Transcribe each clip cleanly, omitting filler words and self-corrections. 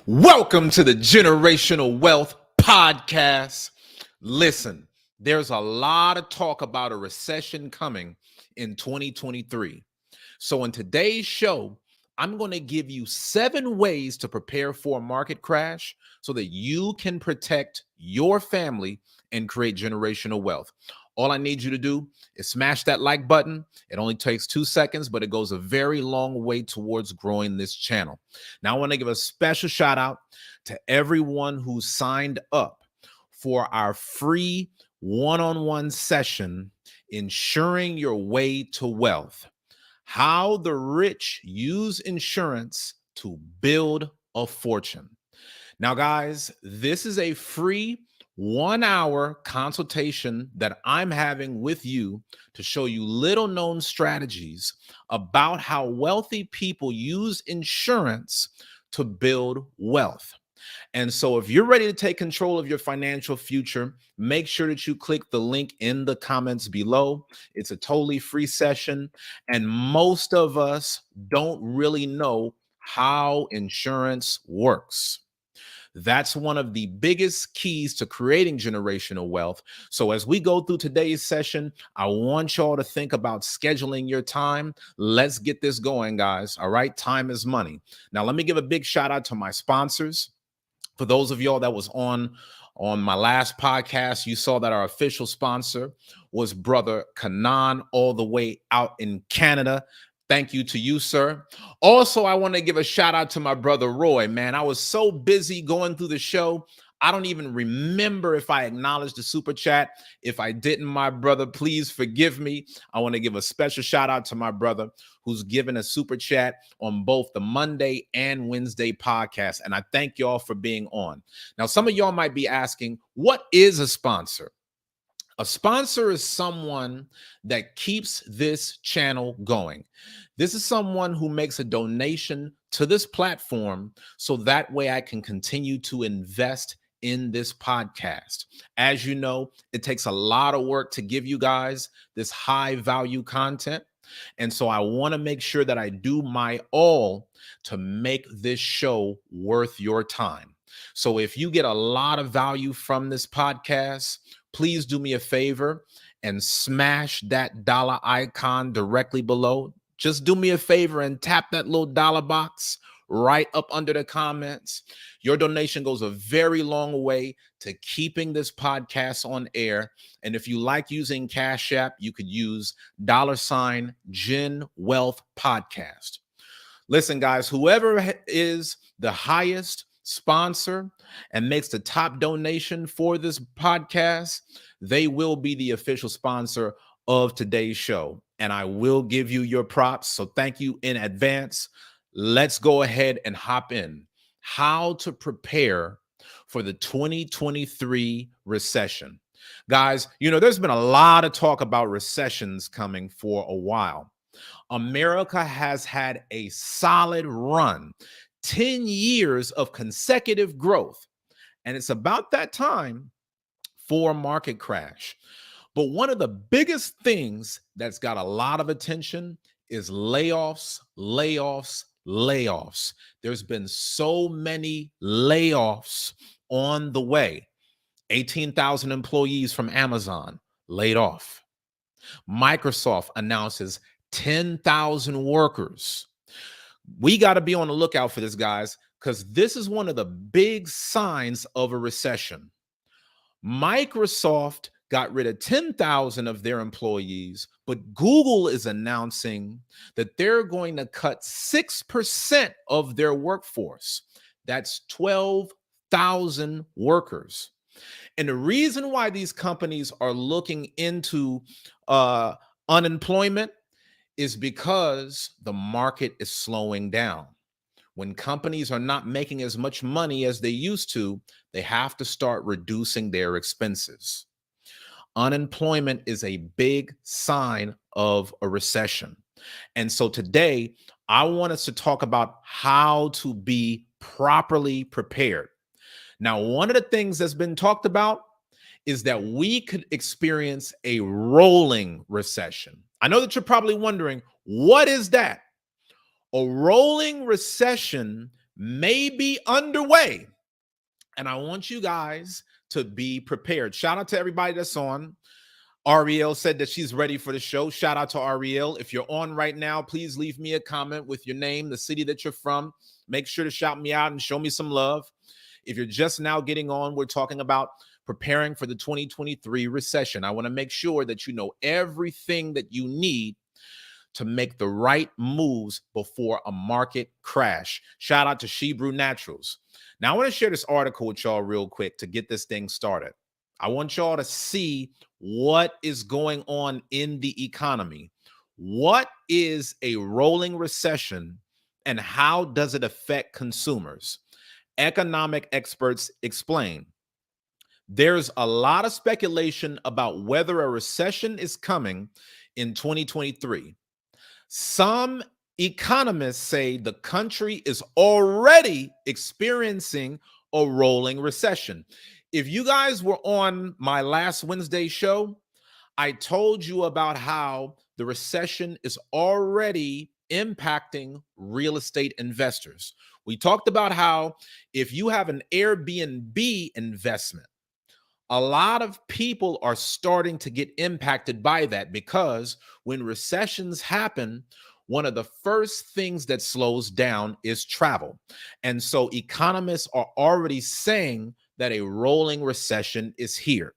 Welcome to the Generational Wealth Podcast. Listen, there's a lot of talk about a recession coming in 2023. So, in today's show, I'm going to give you 7 ways to prepare for a market crash so that you can protect your family and create generational wealth. All I need you to do is smash that like button. It only takes 2 seconds, but it goes a very long way towards growing this channel. Now, I want to give a special shout out to everyone who signed up for our free one-on-one session, Ensuring Your Way to Wealth: How the Rich Use Insurance to Build a Fortune. Now, guys, this is a free 1-hour consultation that I'm having with you to show you little known strategies about how wealthy people use insurance to build wealth. And so, if you're ready to take control of your financial future, make sure that you click the link in the comments below. It's a totally free session, and most of us don't really know how insurance works. That's one of the biggest keys to creating generational wealth. So, as we go through today's session, I want y'all to think about scheduling your time. Let's get this going, guys. All right. Time is money. Now, let me give a big shout out to my sponsors. For those of y'all that was on my last podcast, you saw that our official sponsor was brother Kanan, all the way out in Canada. Thank you to you, sir. Also, I want to give a shout out to my brother Roy. Man, I was so busy going through the show, I don't even remember if I acknowledged the super chat. If I didn't, my brother, please forgive me. I want to give a special shout out to my brother who's given a super chat on both the Monday and Wednesday podcast. And I thank y'all for being on. Now, some of y'all might be asking, what is a sponsor? A sponsor is someone that keeps this channel going. This is someone who makes a donation to this platform so that way I can continue to invest in this podcast. As you know, it takes a lot of work to give you guys this high value content. And so I want to make sure that I do my all to make this show worth your time. So if you get a lot of value from this podcast, please do me a favor and smash that dollar icon directly below. Just do me a favor and tap that little dollar box right up under the comments. Your donation goes a very long way to keeping this podcast on air. And if you like using Cash App, you could use $Gen Wealth Podcast. Listen, guys, whoever is the highest sponsor and makes the top donation for this podcast, they will be the official sponsor of today's show. And I will give you your props. So thank you in advance. Let's go ahead and hop in. How to prepare for the 2023 recession. Guys, there's been a lot of talk about recessions coming for a while. America has had a solid run, 10 years of consecutive growth. And it's about that time for a market crash. But one of the biggest things that's got a lot of attention is layoffs, layoffs, layoffs. There's been so many layoffs on the way. 18,000 employees from Amazon laid off. Microsoft announces 10,000 workers. We got to be on the lookout for this, guys, because this is one of the big signs of a recession. Microsoft got rid of 10,000 of their employees, but Google is announcing that they're going to cut 6% of their workforce. That's 12,000 workers. And the reason why these companies are looking into unemployment is because the market is slowing down. When companies are not making as much money as they used to, they have to start reducing their expenses. Unemployment is a big sign of a recession. And so today, I want us to talk about how to be properly prepared. Now, one of the things that's been talked about is that we could experience a rolling recession. I know that you're probably wondering, what is that? A rolling recession may be underway. And I want you guys to be prepared. Shout out to everybody that's on. Ariel said that she's ready for the show. Shout out to Ariel. If you're on right now, please leave me a comment with your name, the city that you're from. Make sure to shout me out and show me some love. If you're just now getting on, we're talking about preparing for the 2023 recession. I want to make sure that you know everything that you need to make the right moves before a market crash. Shout out to Shebrew Naturals. Now, I want to share this article with y'all real quick to get this thing started. I want y'all to see what is going on in the economy. What is a rolling recession and how does it affect consumers? Economic experts explain. There's a lot of speculation about whether a recession is coming in 2023. Some economists say the country is already experiencing a rolling recession. If you guys were on my last Wednesday show, I told you about how the recession is already impacting real estate investors. We talked about how if you have an Airbnb investment, a lot of people are starting to get impacted by that because when recessions happen, one of the first things that slows down is travel. And so economists are already saying that a rolling recession is here.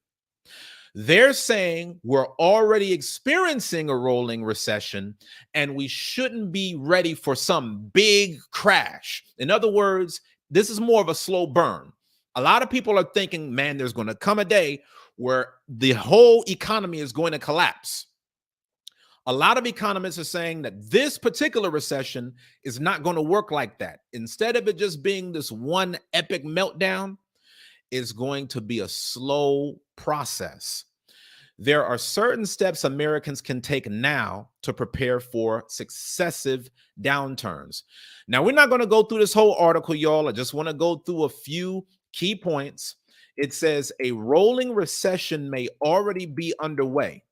They're saying we're already experiencing a rolling recession and we shouldn't be ready for some big crash. In other words, this is more of a slow burn. A lot of people are thinking, man, there's going to come a day where the whole economy is going to collapse. A lot of economists are saying that this particular recession is not going to work like that. Instead of it just being this one epic meltdown, it's going to be a slow process. There are certain steps Americans can take now to prepare for successive downturns. Now, we're not going to go through this whole article, y'all. I just want to go through a few key points. It says a rolling recession may already be underway.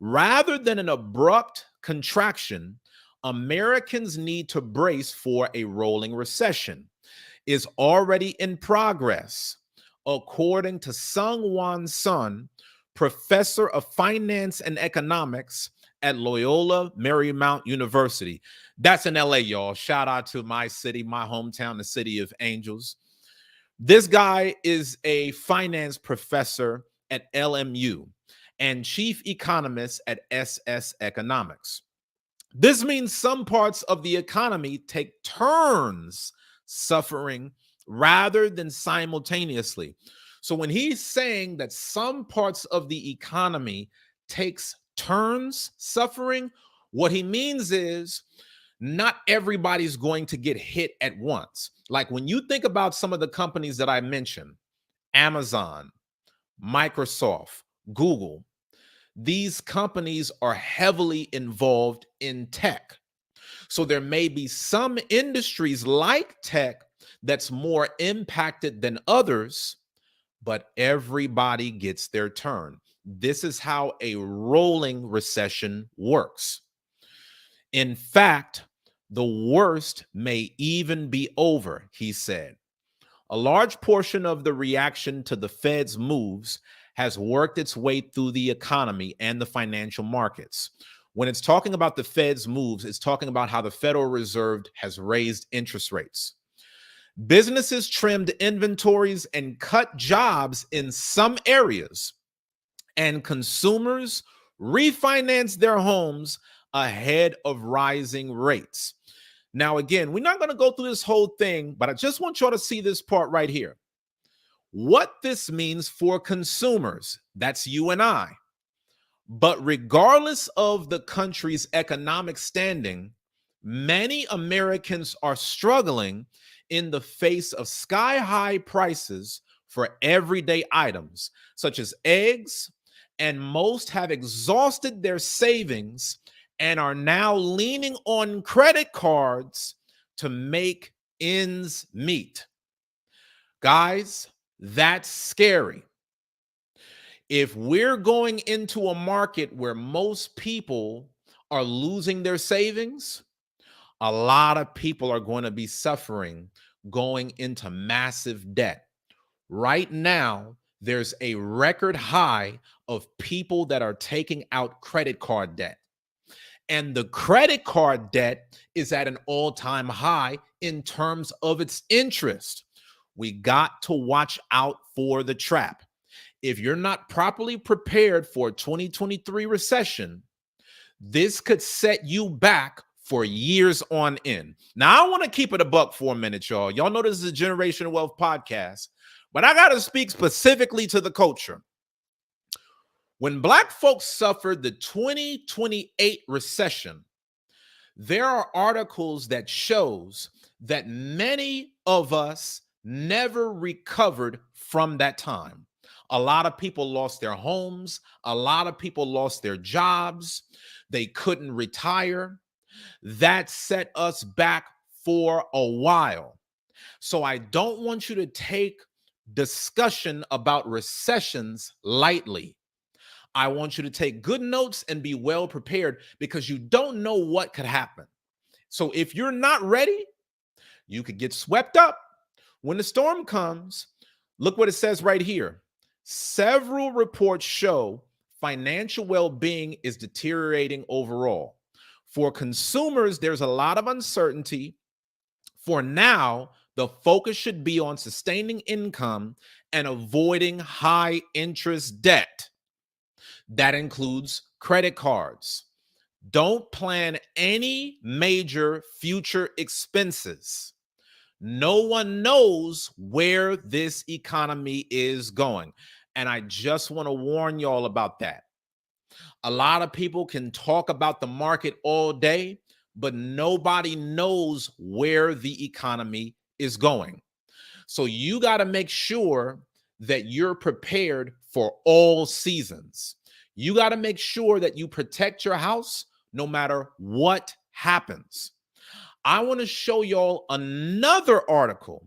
Rather than an abrupt contraction, Americans need to brace for a rolling recession. Is already in progress, according to Sung-Won Sun, professor of finance and economics at Loyola Marymount University. That's in LA, y'all. Shout out to my city, my hometown, the city of angels. This guy is a finance professor at LMU and chief economist at SS Economics. This means some parts of the economy take turns suffering rather than simultaneously. So when he's saying that some parts of the economy takes turns suffering, what he means is not everybody's going to get hit at once. Like when you think about some of the companies that I mentioned, Amazon, Microsoft, Google, these companies are heavily involved in tech. So there may be some industries like tech that's more impacted than others, but everybody gets their turn. This is how a rolling recession works. In fact, the worst may even be over, he said. A large portion of the reaction to the Fed's moves has worked its way through the economy and the financial markets. When it's talking about the Fed's moves, it's talking about how the Federal Reserve has raised interest rates. Businesses trimmed inventories and cut jobs in some areas, and consumers refinanced their homes ahead of rising rates. Now, again, we're not going to go through this whole thing, but I just want y'all to see this part right here. What this means for consumers, that's you and I. But regardless of the country's economic standing, many Americans are struggling in the face of sky-high prices for everyday items, such as eggs, and most have exhausted their savings and are now leaning on credit cards to make ends meet. Guys, that's scary. If we're going into a market where most people are losing their savings, a lot of people are going to be suffering going into massive debt. Right now, there's a record high of people that are taking out credit card debt. And the credit card debt is at an all-time high in terms of its interest. We got to watch out for the trap. If you're not properly prepared for a 2023 recession, this could set you back for years on end. Now, I want to keep it a buck for a minute, y'all. Y'all know this is a Generational Wealth podcast, but I got to speak specifically to the culture. When Black folks suffered the 2028 recession, there are articles that shows that many of us never recovered from that time. A lot of people lost their homes. A lot of people lost their jobs. They couldn't retire. That set us back for a while. So I don't want you to take discussion about recessions lightly. I want you to take good notes and be well prepared because you don't know what could happen. So if you're not ready, you could get swept up. When the storm comes, look what it says right here. Several reports show financial well-being is deteriorating overall. For consumers, there's a lot of uncertainty. For now, the focus should be on sustaining income and avoiding high interest debt. That includes credit cards. Don't plan any major future expenses. No one knows where this economy is going. And I just want to warn y'all about that. A lot of people can talk about the market all day, but nobody knows where the economy is going. So you got to make sure that you're prepared for all seasons. You got to make sure that you protect your house no matter what happens. I want to show y'all another article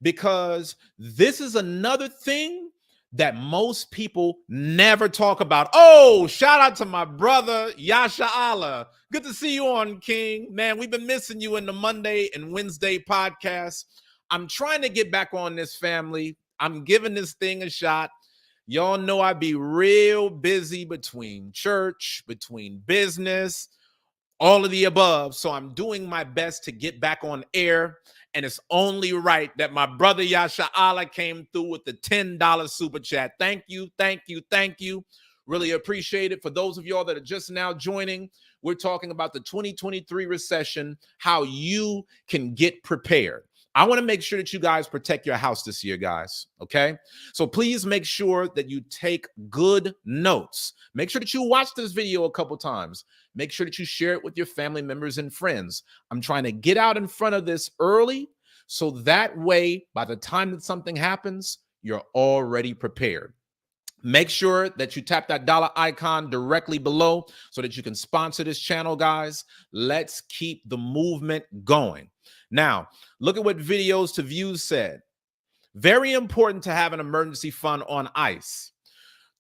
because this is another thing that most people never talk about. Oh, shout out to my brother, Yasha Allah. Good to see you on, King. Man, we've been missing you in the Monday and Wednesday podcast. I'm trying to get back on this, family. I'm giving this thing a shot. Y'all know I be real busy between church, between business, all of the above. So I'm doing my best to get back on air. And it's only right that my brother Yasha Allah came through with the $10 super chat. Thank you, thank you, thank you. Really appreciate it. For those of y'all that are just now joining, we're talking about the 2023 recession, how you can get prepared. I want to make sure that you guys protect your house this year, guys. Okay. So please make sure that you take good notes. Make sure that you watch this video a couple times. Make sure that you share it with your family members and friends. I'm trying to get out in front of this early so that way, by the time that something happens, you're already prepared. Make sure that you tap that dollar icon directly below so that you can sponsor this channel, guys. Let's keep the movement going. Now, look at what Videos to Views said. Very important to have an emergency fund on ice.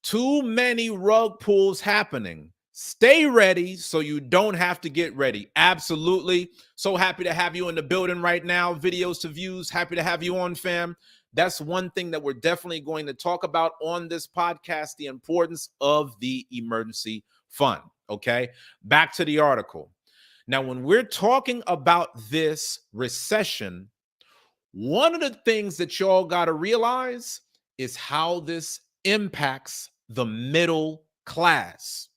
Too many rug pulls happening. Stay ready so you don't have to get ready. Absolutely. So happy to have you in the building right now. Videos to Views. Happy to have you on, fam. That's one thing that we're definitely going to talk about on this podcast, the importance of the emergency fund. Okay, back to the article. Now, when we're talking about this recession, one of the things that y'all got to realize is how this impacts the middle class.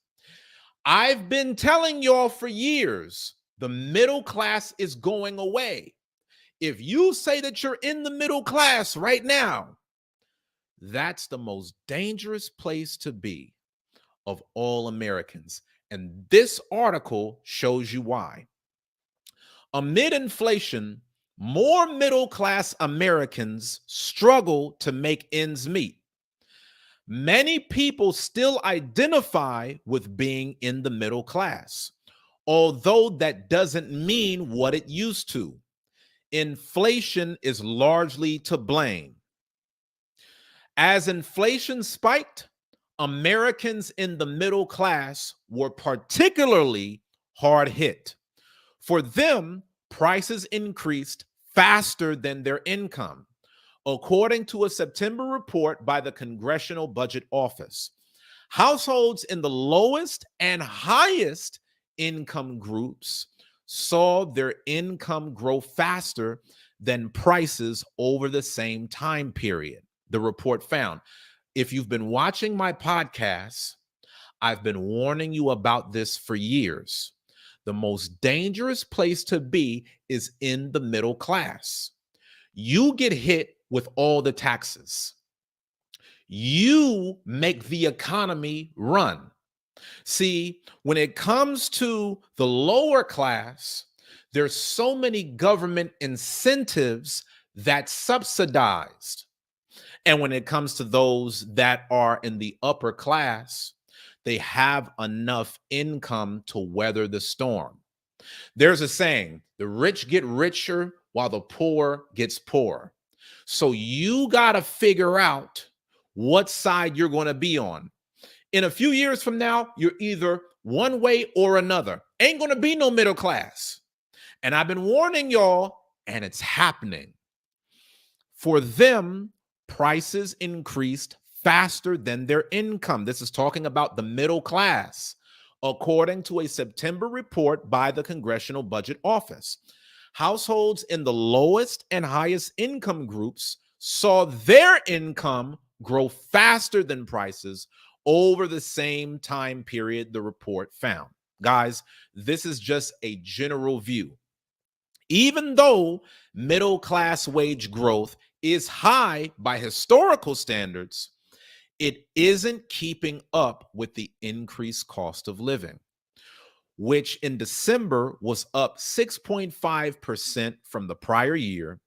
I've been telling y'all for years, the middle class is going away. If you say that you're in the middle class right now, that's the most dangerous place to be of all Americans. And this article shows you why. Amid inflation, more middle-class Americans struggle to make ends meet. Many people still identify with being in the middle class, although that doesn't mean what it used to. Inflation is largely to blame. As inflation spiked, Americans in the middle class were particularly hard hit. For them, prices increased faster than their income, according to a September report by the Congressional Budget Office. Households in the lowest and highest income groups saw their income grow faster than prices over the same time period, the report found. If you've been watching my podcasts, I've been warning you about this for years. The most dangerous place to be is in the middle class. You get hit with all the taxes. You make the economy run. See, when it comes to the lower class, there's so many government incentives that's subsidized. And when it comes to those that are in the upper class, they have enough income to weather the storm. There's a saying, the rich get richer while the poor gets poorer. So you got to figure out what side you're going to be on. In a few years from now, you're either one way or another. Ain't going to be no middle class. And I've been warning y'all, and it's happening. For them, prices increased faster than their income. This is talking about the middle class, according to a September report by the Congressional Budget Office. Households in the lowest and highest income groups saw their income grow faster than prices over the same time period, the report found. Guys, this is just a general view. Even though middle class wage growth is high by historical standards, it isn't keeping up with the increased cost of living, which in December was up 6.5% from the prior year,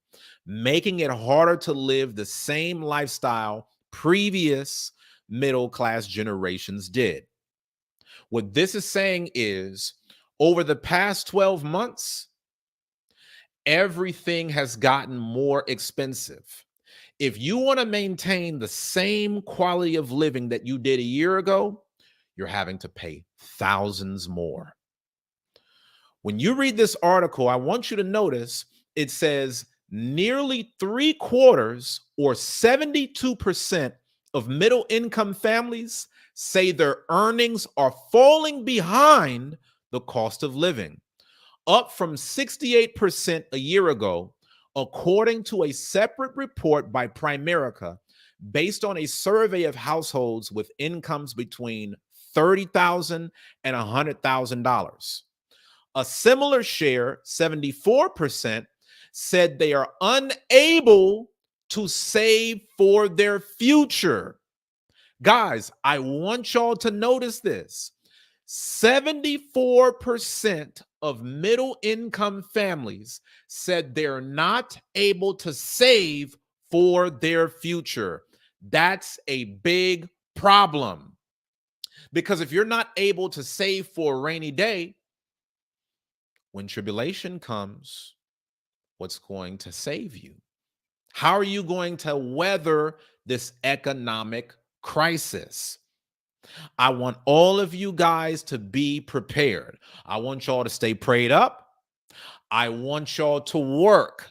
making it harder to live the same lifestyle previous middle class generations did. What this is saying is, over the past 12 months, everything has gotten more expensive. If you want to maintain the same quality of living that you did a year ago, you're having to pay thousands more. When you read this article, I want you to notice it says nearly 3/4 or 72% of middle income families say their earnings are falling behind the cost of living, up from 68% a year ago, according to a separate report by Primerica based on a survey of households with incomes between $30,000 and $100,000. A similar share, 74%, said they are unable to save for their future. Guys, I want y'all to notice this. 74% of middle income families said they're not able to save for their future. That's a big problem. Because if you're not able to save for a rainy day, when tribulation comes, what's going to save you? How are you going to weather this economic crisis? I want all of you guys to be prepared. I want y'all to stay prayed up. I want y'all to work.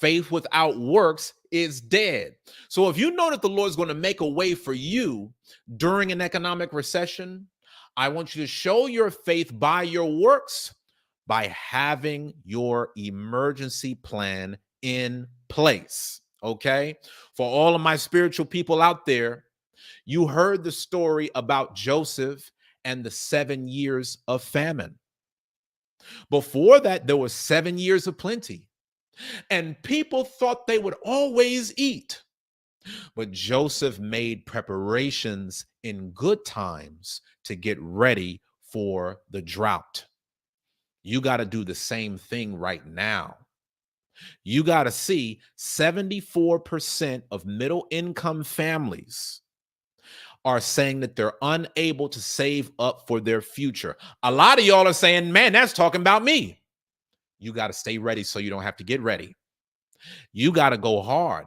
Faith without works is dead. So if you know that the Lord's going to make a way for you during an economic recession, I want you to show your faith by your works, by having your emergency plan in place. Okay? For all of my spiritual people out there, you heard the story about Joseph and the 7 years of famine. Before that, there was 7 years of plenty, and people thought they would always eat. But Joseph made preparations in good times to get ready for the drought. You got to do the same thing right now. You got to see 74% of middle income families are saying that they're unable to save up for their future. A lot of y'all are saying, man, that's talking about me. You got to stay ready so you don't have to get ready. You got to go hard.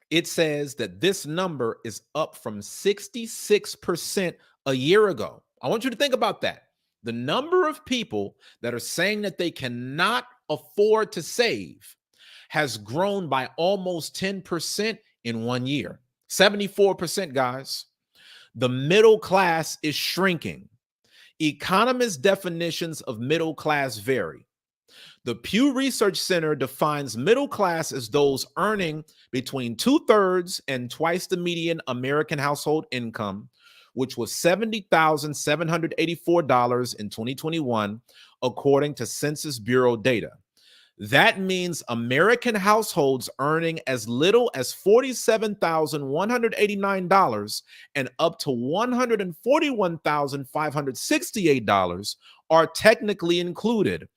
It says that this number is up from 66% a year ago. I want you to think about that. The number of people that are saying that they cannot afford to save has grown by almost 10% in 1 year. 74%, guys. The middle class is shrinking. Economists' definitions of middle class vary. The Pew Research Center defines middle class as those earning between two-thirds and twice the median American household income, which was $70,784 in 2021, according to Census Bureau data. That means American households earning as little as $47,189 and up to $141,568 are technically included,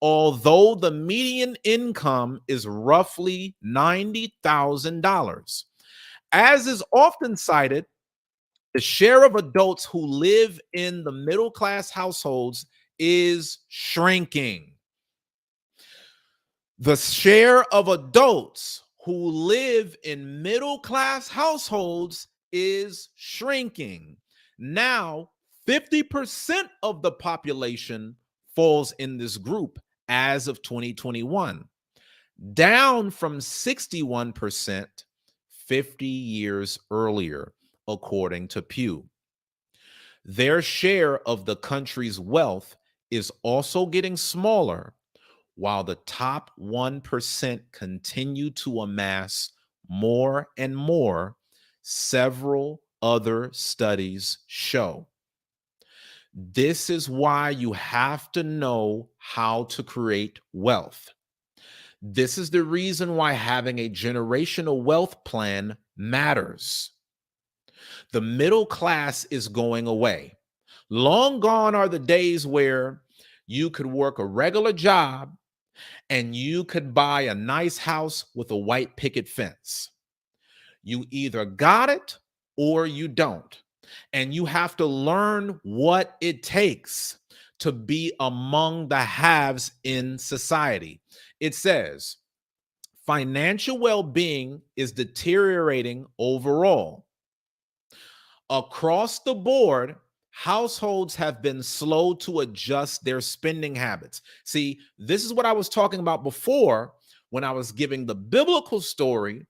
although the median income is roughly $90,000. As is often cited, the share of adults who live in the middle class households is shrinking. The share of adults who live in middle class households is shrinking. Now, 50% of the population falls in this group as of 2021, down from 61% 50 years earlier, according to Pew. Their share of the country's wealth is also getting smaller, while the top 1% continue to amass more and more, several other studies show. This is why you have to know how to create wealth. This is the reason why having a generational wealth plan matters. The middle class is going away. Long gone are the days where you could work a regular job and you could buy a nice house with a white picket fence. You either got it or you don't. And you have to learn what it takes to be among the haves in society. It says, financial well-being is deteriorating overall. Across the board, households have been slow to adjust their spending habits. See, this is what I was talking about before when I was giving the biblical story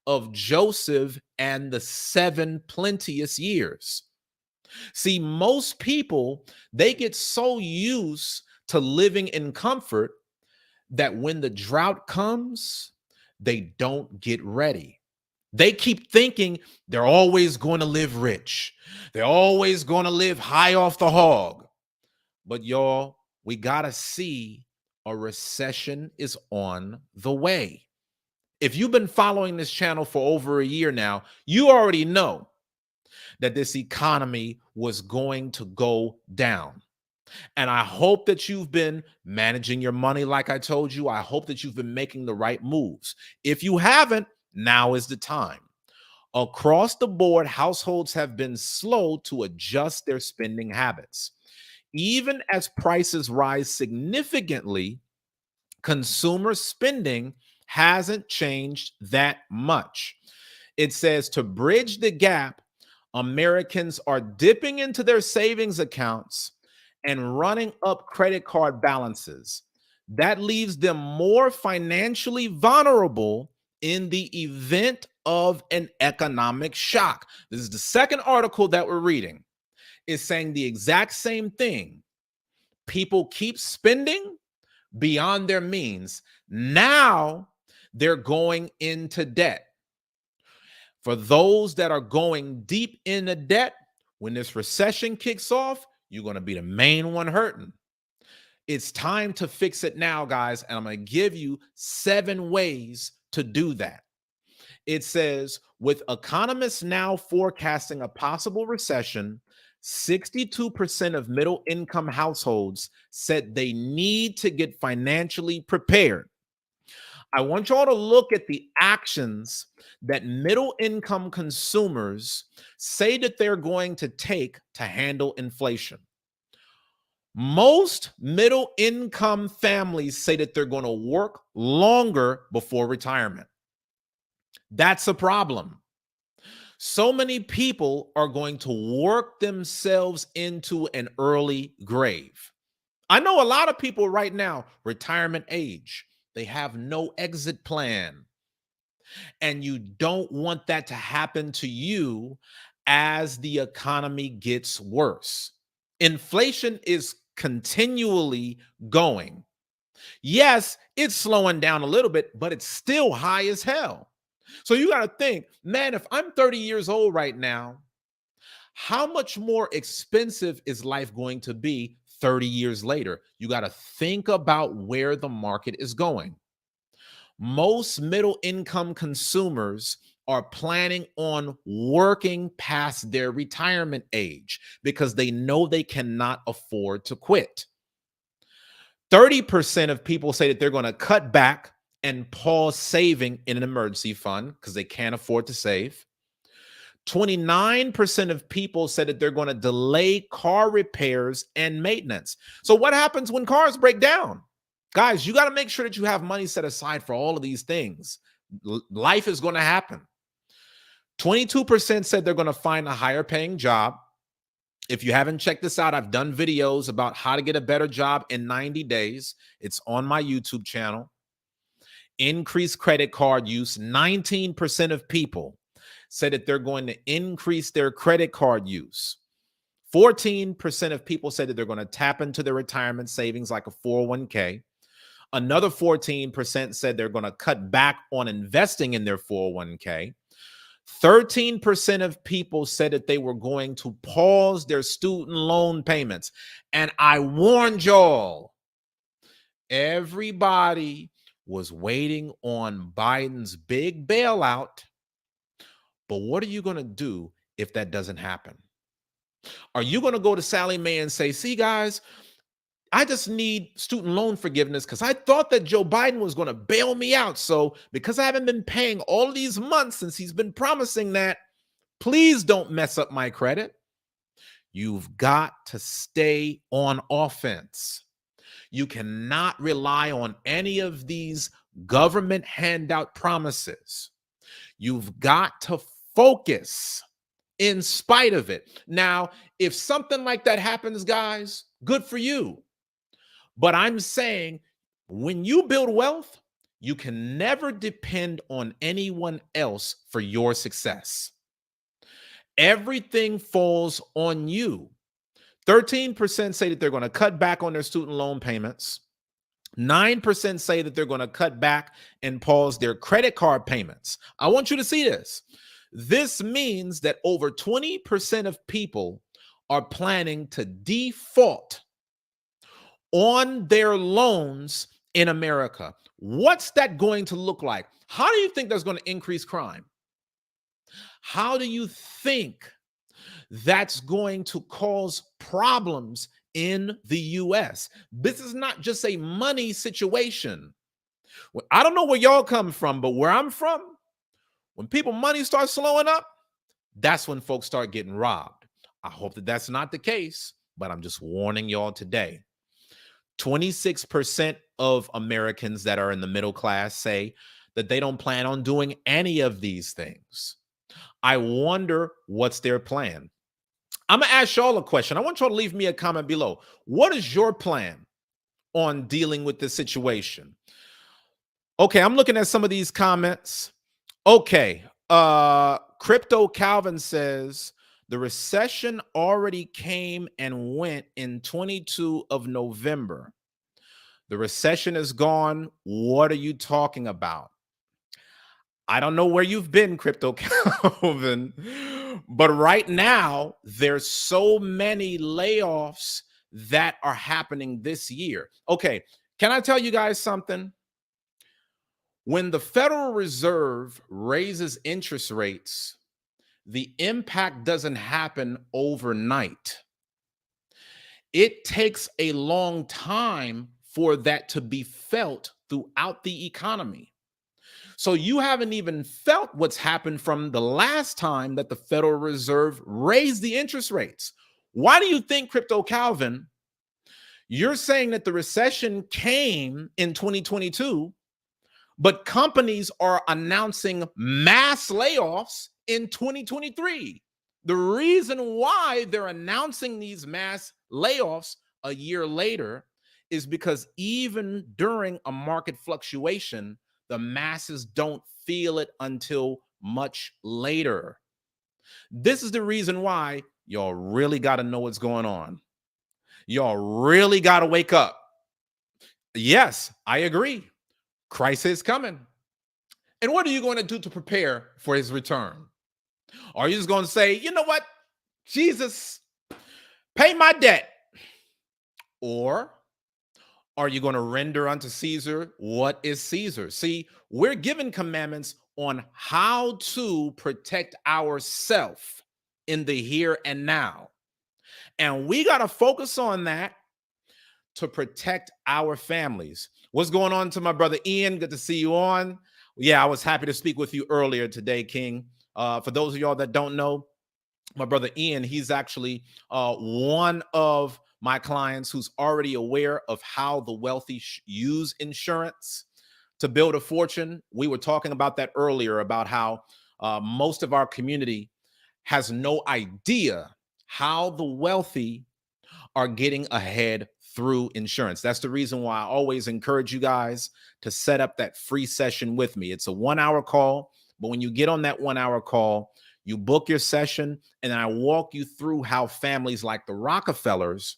of Joseph and the 7 plenteous years. See, most people, they get so used to living in comfort that when the drought comes, they don't get ready. They keep thinking they're always going to live rich. They're always going to live high off the hog. But y'all, we got to see a recession is on the way. If you've been following this channel for over a year now, you already know that this economy was going to go down. And I hope that you've been managing your money like I told you. I hope that you've been making the right moves. If you haven't, now is the time. Across the board, households have been slow to adjust their spending habits. Even as prices rise significantly, consumer spending hasn't changed that much. It says to bridge the gap, Americans are dipping into their savings accounts and running up credit card balances. That leaves them more financially vulnerable in the event of an economic shock. This is the second article that we're reading. It's saying the exact same thing. People keep spending beyond their means. Now they're going into debt. For those that are going deep into debt, when this recession kicks off, you're going to be the main one hurting. It's time to fix it now, guys. And I'm going to give you 7 ways to do that. It says, with economists now forecasting a possible recession, 62% of middle income households said they need to get financially prepared. I want y'all to look at the actions that middle income consumers say that they're going to take to handle inflation. Most middle income families say that they're going to work longer before retirement. That's a problem. So many people are going to work themselves into an early grave. I know a lot of people right now, retirement age, They have no exit plan. And you don't want that to happen to you as the economy gets worse. Inflation is continually going. Yes, it's slowing down a little bit, but it's still high as hell. So you got to think, man, if I'm 30 years old right now, how much more expensive is life going to be 30 years later? You got to think about where the market is going. Most middle income consumers are planning on working past their retirement age because they know they cannot afford to quit. 30% of people say that they're going to cut back and pause saving in an emergency fund because they can't afford to save. 29% of people said that they're going to delay car repairs and maintenance. So what happens when cars break down? Guys, you got to make sure that you have money set aside for all of these things. Life is going to happen. 22% said they're going to find a higher paying job. If you haven't checked this out, I've done videos about how to get a better job in 90 days. It's on my YouTube channel. Increase credit card use. 19% of people said that they're going to increase their credit card use. 14% of people said that they're going to tap into their retirement savings like a 401k. Another 14% said they're going to cut back on investing in their 401k. 13% of people said that they were going to pause their student loan payments. And I warned y'all, everybody was waiting on Biden's big bailout. But what are you going to do if that doesn't happen? Are you going to go to Sally Mae and say, see, guys, I just need student loan forgiveness because I thought that Joe Biden was going to bail me out. So because I haven't been paying all these months since he's been promising that, please don't mess up my credit. You've got to stay on offense. You cannot rely on any of these government handout promises. You've got to focus in spite of it. Now, if something like that happens, guys, good for you. But I'm saying when you build wealth, you can never depend on anyone else for your success. Everything falls on you. 13% say that they're going to cut back on their student loan payments. 9% say that they're going to cut back and pause their credit card payments. I want you to see this. This means that over 20% of people are planning to default on their loans in America. What's that going to look like? How do you think that's going to increase crime? How do you think that's going to cause problems in the US? This is not just a money situation. I don't know where y'all come from, but where I'm from, when people money starts slowing up, that's when folks start getting robbed. I hope that that's not the case, but I'm just warning y'all today. 26% of Americans that are in the middle class say that they don't plan on doing any of these things. I wonder what's their plan. I'm going to ask y'all a question. I want y'all to leave me a comment below. What is your plan on dealing with this situation? Okay, I'm looking at some of these comments. Okay, Crypto Calvin says the recession already came and went in 22 of November. The recession is gone. What are you talking about? I don't know where you've been, Crypto Calvin, but right now there's so many layoffs that are happening this year. Okay, can I tell you guys something? When the Federal Reserve raises interest rates, the impact doesn't happen overnight. It takes a long time for that to be felt throughout the economy. So you haven't even felt what's happened from the last time that the Federal Reserve raised the interest rates. Why do you think, Crypto Calvin, you're saying that the recession came in 2022, but companies are announcing mass layoffs in 2023? The reason why they're announcing these mass layoffs a year later is because even during a market fluctuation, the masses don't feel it until much later. This is the reason why y'all really got to know what's going on. Y'all really got to wake up. Yes, I agree. Christ is coming. And what are you going to do to prepare for his return? Are you just going to say, you know what, Jesus, pay my debt? Or are you going to render unto Caesar what is Caesar? See, we're given commandments on how to protect ourselves in the here and now. And we got to focus on that to protect our families. What's going on to my brother Ian? Good to see you on. Yeah, I was happy to speak with you earlier today, King. For those of y'all that don't know, my brother Ian, he's actually one of my clients who's already aware of how the wealthy use insurance to build a fortune. We were talking about that earlier, about how most of our community has no idea how the wealthy are getting ahead through insurance. That's the reason why I always encourage you guys to set up that free session with me. It's a 1-hour call, but when you get on that 1-hour call, you book your session, and I walk you through how families like the Rockefellers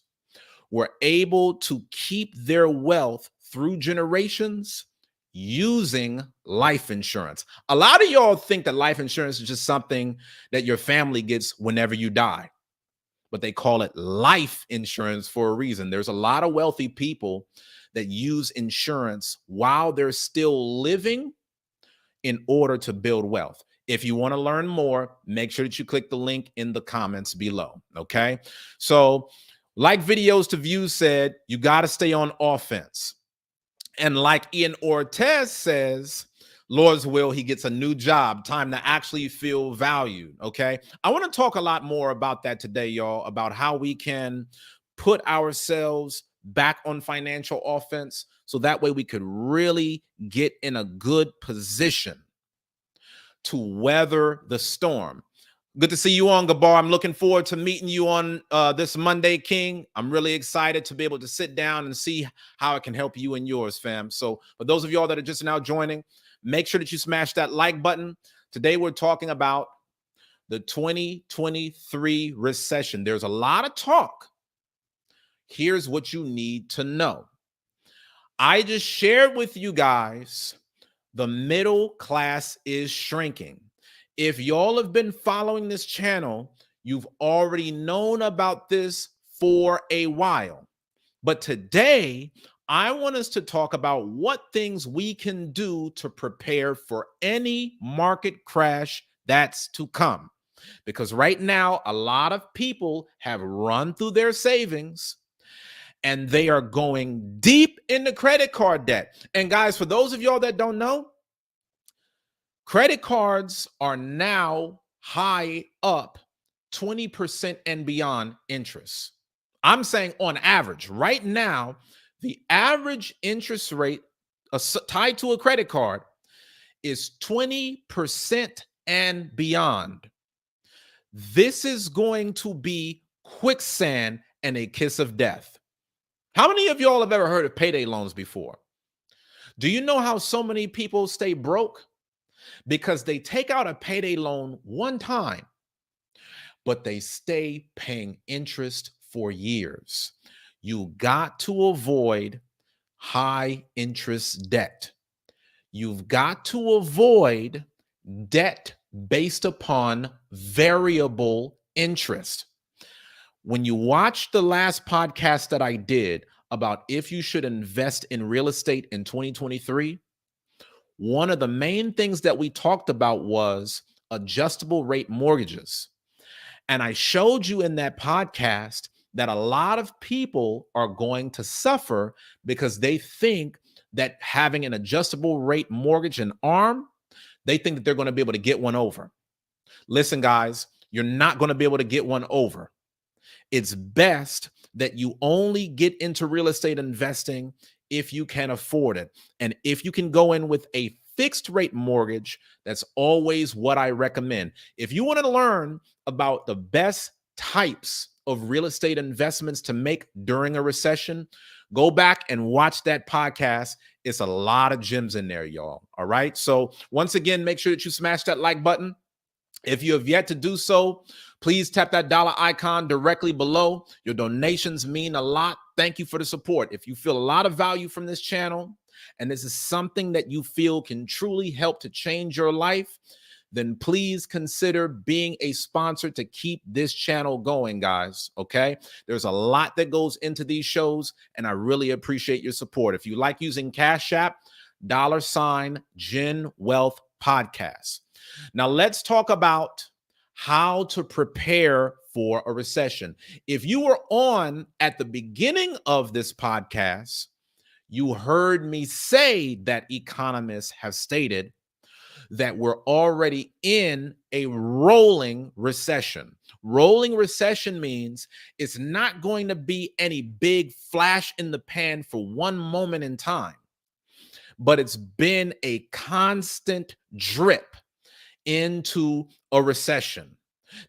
were able to keep their wealth through generations using life insurance. A lot of y'all think that life insurance is just something that your family gets whenever you die, but they call it life insurance for a reason. There's a lot of wealthy people that use insurance while they're still living in order to build wealth. If you want to learn more, make sure that you click the link in the comments below. Okay. So, like Videos to Views said, you got to stay on offense. And like Ian Ortez says, Lord's will, he gets a new job, time to actually feel valued. Okay. I want to talk a lot more about that today, y'all, about how we can put ourselves back on financial offense so that way we could really get in a good position to weather the storm. Good to see you on, Gabar. I'm looking forward to meeting you on this Monday, King. I'm really excited to be able to sit down and see how it can help you and yours, fam. So for those of y'all that are just now joining, make sure that you smash that like button. Today, we're talking about the 2023 recession. There's a lot of talk. Here's what you need to know. I just shared with you guys the middle class is shrinking. If y'all have been following this channel, you've already known about this for a while. But today, I want us to talk about what things we can do to prepare for any market crash that's to come. Because right now, a lot of people have run through their savings and they are going deep into credit card debt. And guys, for those of y'all that don't know, credit cards are now high up 20% and beyond interest. I'm saying on average, right now, the average interest rate tied to a credit card is 20% and beyond. This is going to be quicksand and a kiss of death. How many of y'all have ever heard of payday loans before? Do you know how so many people stay broke? Because they take out a payday loan one time, but they stay paying interest for years. You got to avoid high interest debt. You've got to avoid debt based upon variable interest. When you watch the last podcast that I did about if you should invest in real estate in 2023, one of the main things that we talked about was adjustable rate mortgages. And I showed you in that podcast that a lot of people are going to suffer because they think that having an adjustable rate mortgage and ARM, they think that they're going to be able to get one over. Listen, guys, you're not going to be able to get one over. It's best that you only get into real estate investing if you can afford it. And if you can go in with a fixed rate mortgage, that's always what I recommend. If you want to learn about the best types of real estate investments to make during a recession, Go back and watch that podcast. It's a lot of gems in there, y'all. All right. So once again, make sure that you smash that like button. If you have yet to do so, please tap that dollar icon directly below. Your donations mean a lot. Thank you for the support. If you feel a lot of value from this channel, and this is something that you feel can truly help to change your life, then please consider being a sponsor to keep this channel going, guys. Okay. There's a lot that goes into these shows, and I really appreciate your support. If you like using Cash App, $Gen Wealth Podcast. Now, let's talk about how to prepare for a recession. If you were on at the beginning of this podcast, you heard me say that economists have stated that we're already in a rolling recession. Rolling recession means it's not going to be any big flash in the pan for one moment in time, but it's been a constant drip into a recession.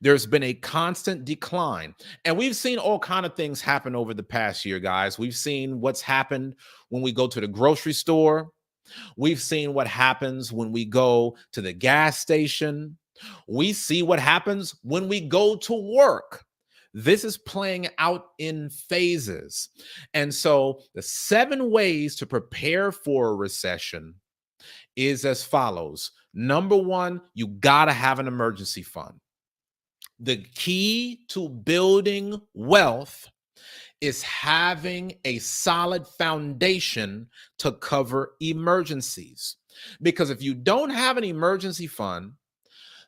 There's been a constant decline. And we've seen all kinds of things happen over the past year, guys. We've seen what's happened when we go to the grocery store. We've seen what happens when we go to the gas station. We see what happens when we go to work. This is playing out in phases. And so the 7 ways to prepare for a recession is as follows. Number 1, you got to have an emergency fund. The key to building wealth is having a solid foundation to cover emergencies. Because if you don't have an emergency fund,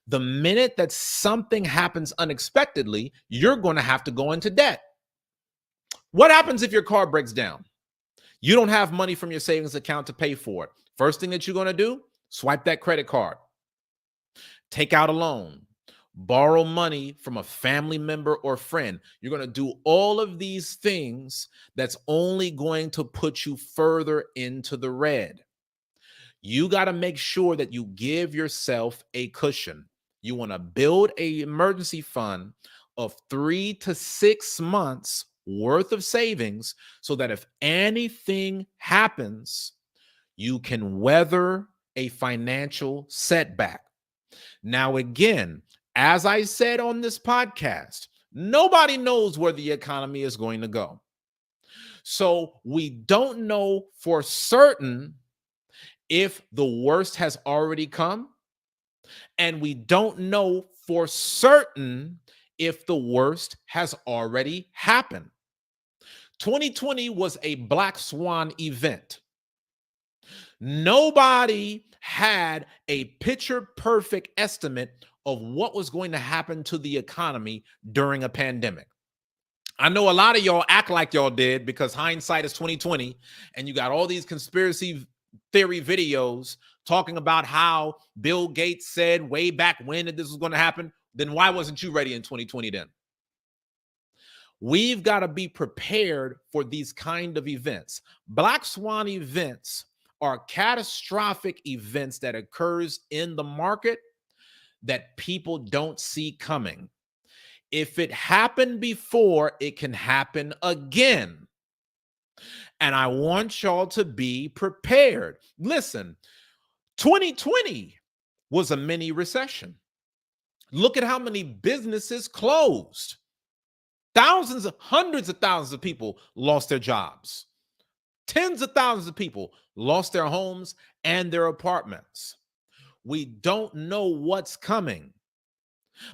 the minute that something happens unexpectedly, you're going to have to go into debt. What happens if your car breaks down? You don't have money from your savings account to pay for it. First thing that you're going to do, swipe that credit card, take out a loan, borrow money from a family member or friend. You're going to do all of these things that's only going to put you further into the red. You got to make sure that you give yourself a cushion. You want to build an emergency fund of 3 to 6 months worth of savings so that if anything happens, you can weather a financial setback. Now, again, as I said on this podcast, nobody knows where the economy is going to go. So we don't know for certain if the worst has already come, and we don't know for certain if the worst has already happened. 2020 was a black swan event. Nobody had a picture perfect estimate of what was going to happen to the economy during a pandemic. I know a lot of y'all act like y'all did because hindsight is 2020, and you got all these conspiracy theory videos talking about how Bill Gates said way back when that this was going to happen. Then why wasn't you ready in 2020 then? We've got to be prepared for these kind of events. Black swan events are catastrophic events that occurs in the market that people don't see coming. If it happened before, it can happen again. And I want y'all to be prepared. Listen, 2020 was a mini recession. Look at how many businesses closed. Hundreds of thousands of people lost their jobs. Tens of thousands of people lost their homes and their apartments. We don't know what's coming,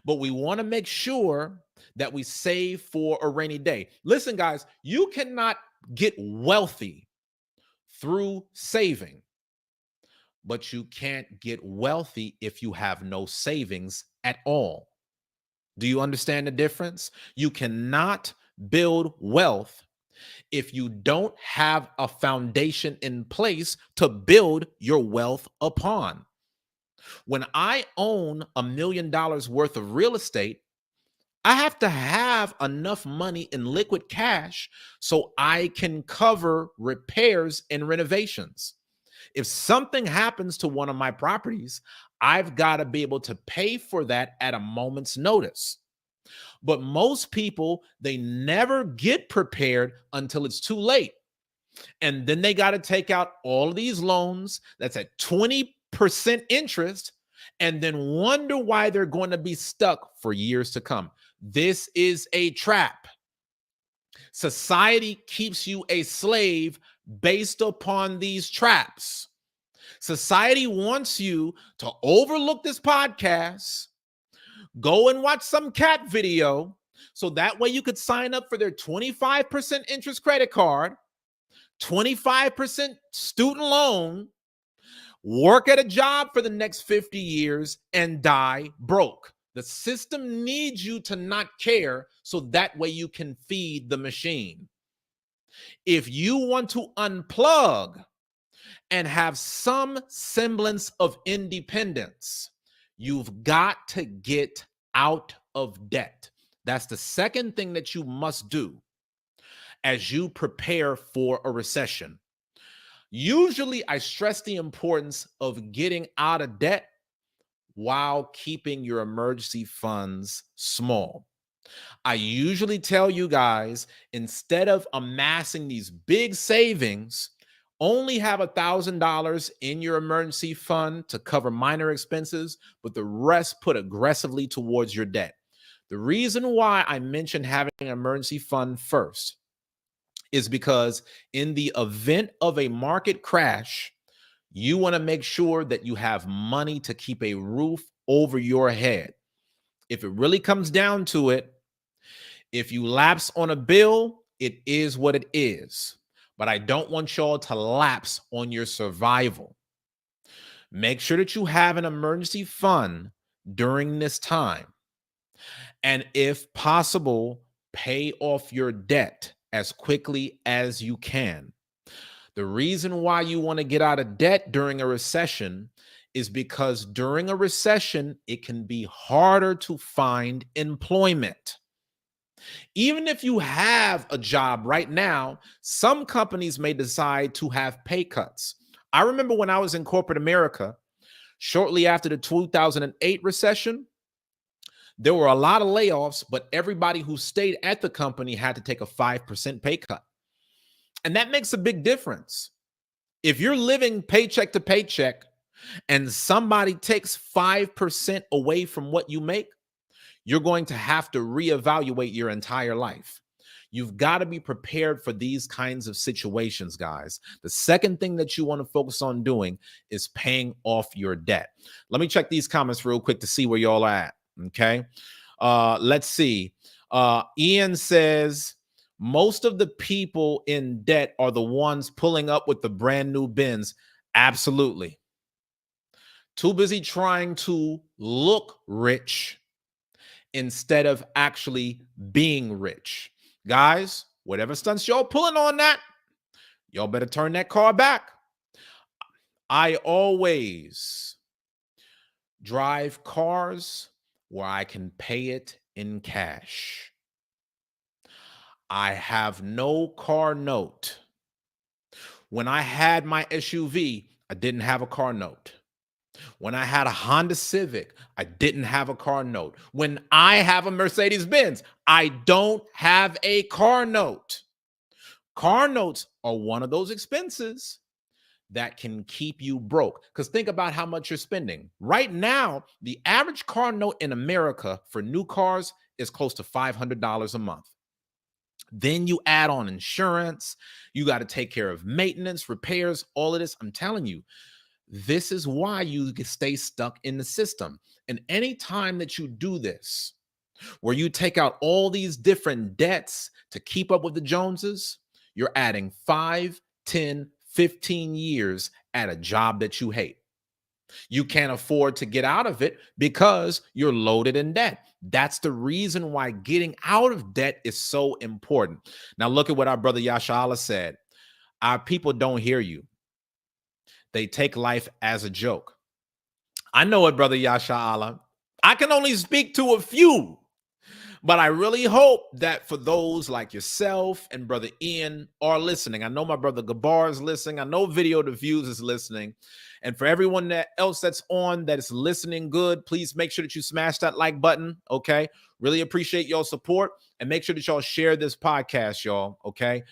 but we want to make sure that we save for a rainy day. Listen, guys, you cannot get wealthy through saving, but you can't get wealthy if you have no savings at all. Do you understand the difference? You cannot build wealth if you don't have a foundation in place to build your wealth upon. When I own $1 million worth of real estate, I have to have enough money in liquid cash so I can cover repairs and renovations. If something happens to one of my properties, I've got to be able to pay for that at a moment's notice. But most people, they never get prepared until it's too late. And then they got to take out all of these loans that's at 20% interest and then wonder why they're going to be stuck for years to come. This is a trap. Society keeps you a slave based upon these traps. Society wants you to overlook this podcast, go and watch some cat video, so that way you could sign up for their 25% interest credit card, 25% student loan, work at a job for the next 50 years, and die broke. The system needs you to not care so that way you can feed the machine. If you want to unplug and have some semblance of independence, you've got to get out of debt. That's the second thing that you must do as you prepare for a recession. Usually, I stress the importance of getting out of debt while keeping your emergency funds small. I usually tell you guys, instead of amassing these big savings, only have $1,000 in your emergency fund to cover minor expenses, but the rest put aggressively towards your debt. The reason why I mentioned having an emergency fund first is because in the event of a market crash, you want to make sure that you have money to keep a roof over your head. If it really comes down to it, if you lapse on a bill, it is what it is. But I don't want y'all to lapse on your survival. Make sure that you have an emergency fund during this time. And if possible, pay off your debt as quickly as you can. The reason why you want to get out of debt during a recession is because during a recession, it can be harder to find employment. Even if you have a job right now, some companies may decide to have pay cuts. I remember when I was in corporate America, shortly after the 2008 recession, there were a lot of layoffs, but everybody who stayed at the company had to take a 5% pay cut. And that makes a big difference. If you're living paycheck to paycheck and somebody takes 5% away from what you make, you're going to have to reevaluate your entire life. You've got to be prepared for these kinds of situations, guys. The second thing that you want to focus on doing is paying off your debt. Let me check these comments real quick to see where y'all are at. Okay. Let's see. Ian says, most of the people in debt are the ones pulling up with the brand new Benz. Absolutely. Too busy trying to look rich instead of actually being rich. Guys, whatever stunts y'all pulling on that, y'all better turn that car back. I always drive cars where I can pay it in cash. I have no car note. When I had my SUV, I didn't have a car note. When I had a Honda Civic, I didn't have a car note. When I have a Mercedes Benz, I don't have a car note. Car notes are one of those expenses that can keep you broke. Because think about how much you're spending. Right now, the average car note in America for new cars is close to $500 a month. Then you add on insurance, you got to take care of maintenance, repairs, all of this. I'm telling you, this is why you stay stuck in the system. And any time that you do this, where you take out all these different debts to keep up with the Joneses, you're adding 5, 10, 15 years at a job that you hate. You can't afford to get out of it because you're loaded in debt. That's the reason why getting out of debt is so important. Now, look at what our brother Yashala said. Our people don't hear you. They take life as a joke. I know it, brother Yashala. I can only speak to a few, but I really hope that for those like yourself and brother Ian are listening. I know my brother Gabar is listening. I know Video to Views is listening. And for everyone else that's on that is listening good, please make sure that you smash that like button, okay? Really appreciate y'all support. And make sure that y'all share this podcast, y'all, okay?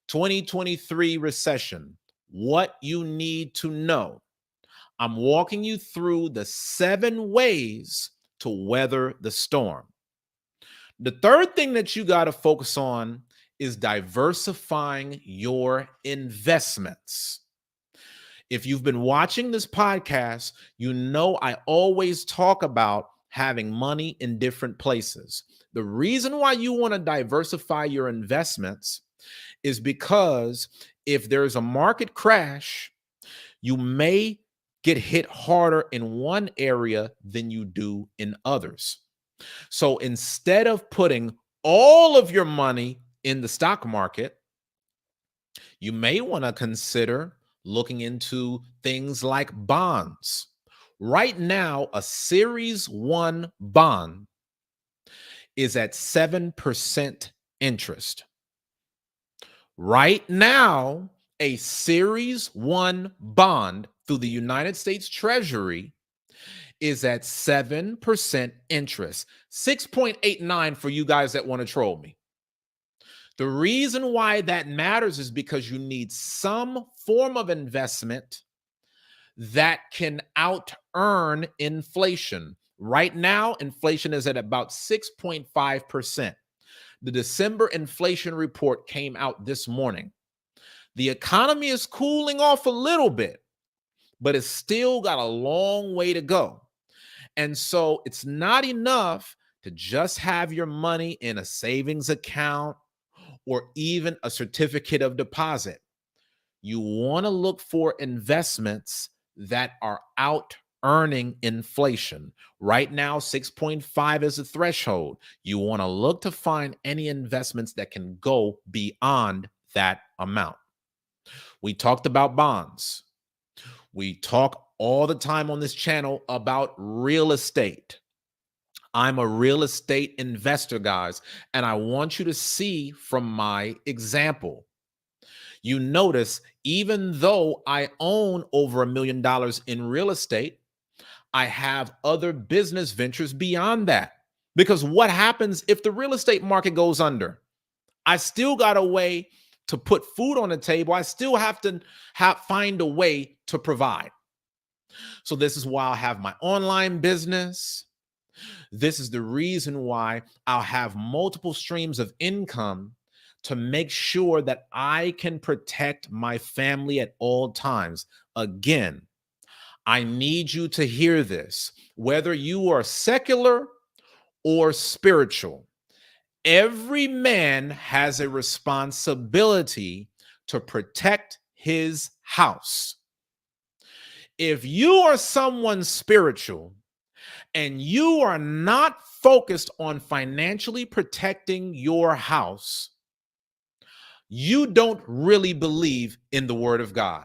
2023 recession, what you need to know. I'm walking you through the 7 ways to weather the storm. The third thing that you got to focus on is diversifying your investments. If you've been watching this podcast, you know I always talk about having money in different places. The reason why you want to diversify your investments is because if there's a market crash, you may get hit harder in one area than you do in others. So instead of putting all of your money in the stock market, you may want to consider looking into things like bonds. Right now, a Series 1 bond is at 7% interest. Right now, a Series 1 bond through the United States Treasury is at 7% interest. 6.89 for you guys that want to troll me. The reason why that matters is because you need some form of investment that can out earn inflation. Right now, inflation is at about 6.5%. The December inflation report came out this morning. The economy is cooling off a little bit, but it's still got a long way to go. And so it's not enough to just have your money in a savings account or even a certificate of deposit. You want to look for investments that are out earning inflation. Right now, 6.5 is the threshold. You want to look to find any investments that can go beyond that amount. We talked about bonds. We talk all the time on this channel about real estate. I'm a real estate investor, guys, and I want you to see from my example. You notice, even though I own over $1 million in real estate, I have other business ventures beyond that. Because what happens if the real estate market goes under? I still got a way to put food on the table. I still have to find a way to provide. So this is why I have my online business. This is the reason why I'll have multiple streams of income to make sure that I can protect my family at all times. Again, I need you to hear this. Whether you are secular or spiritual, every man has a responsibility to protect his house. If you are someone spiritual and you are not focused on financially protecting your house, you don't really believe in the word of God.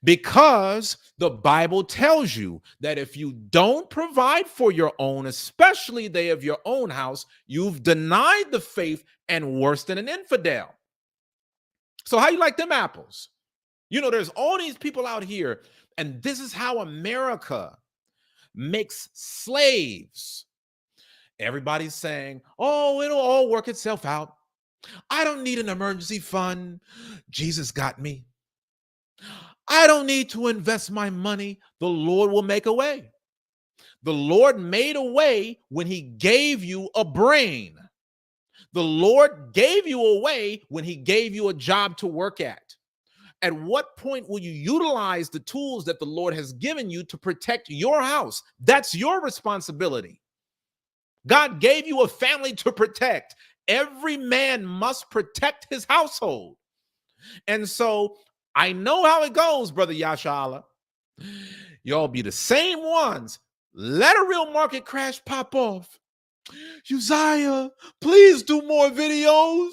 Because the Bible tells you that if you don't provide for your own, especially they of your own house, you've denied the faith and worse than an infidel. So how you like them apples? You know, there's all these people out here, and this is how America makes slaves. Everybody's saying, oh, it'll all work itself out. I don't need an emergency fund. Jesus got me. I don't need to invest my money. The Lord will make a way. The Lord made a way when he gave you a brain. The Lord gave you a way when he gave you a job to work at. At what point will you utilize the tools that the Lord has given you to protect your house? That's your responsibility. God gave you a family to protect. Every man must protect his household. And so I know how it goes, Brother Yashala. Y'all be the same ones. Let a real market crash pop off. Uzziah, please do more videos.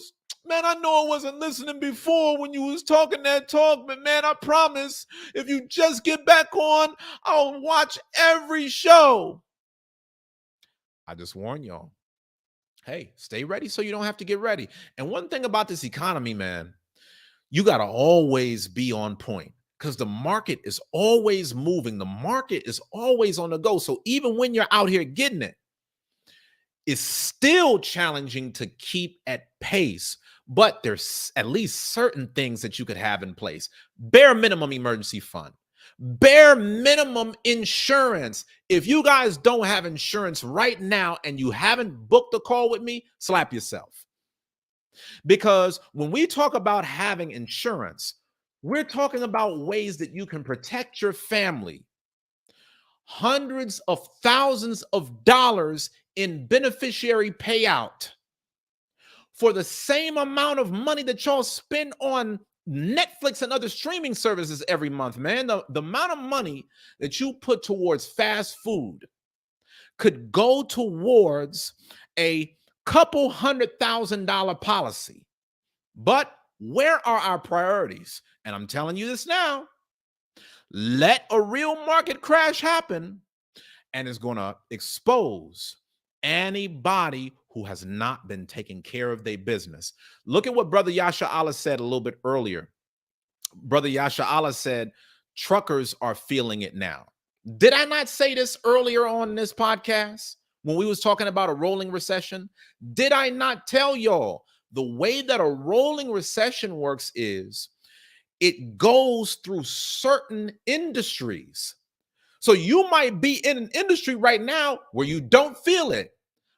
Man, I know I wasn't listening before when you was talking that talk, but man, I promise if you just get back on, I'll watch every show. I just warn y'all. Hey, stay ready so you don't have to get ready. And one thing about this economy, man, you got to always be on point because the market is always moving. The market is always on the go. So even when you're out here getting it, it's still challenging to keep at pace but there's at least certain things that you could have in place. Bare minimum emergency fund, bare minimum insurance. If you guys don't have insurance right now and you haven't booked a call with me, slap yourself. Because when we talk about having insurance, we're talking about ways that you can protect your family. Hundreds of thousands of dollars in beneficiary payout for the same amount of money that y'all spend on Netflix and other streaming services every month, man. The amount of money that you put towards fast food could go towards a couple $100,000 policy. But where are our priorities? And I'm telling you this now. Let a real market crash happen, and it's going to expose anybody who has not been taking care of their business. Look at what Brother Yasha Allah said a little bit earlier. Brother Yasha Allah said, truckers are feeling it now. Did I not say this earlier on this podcast when we was talking about a rolling recession? Did I not tell y'all the way that a rolling recession works is it goes through certain industries. So you might be in an industry right now where you don't feel it.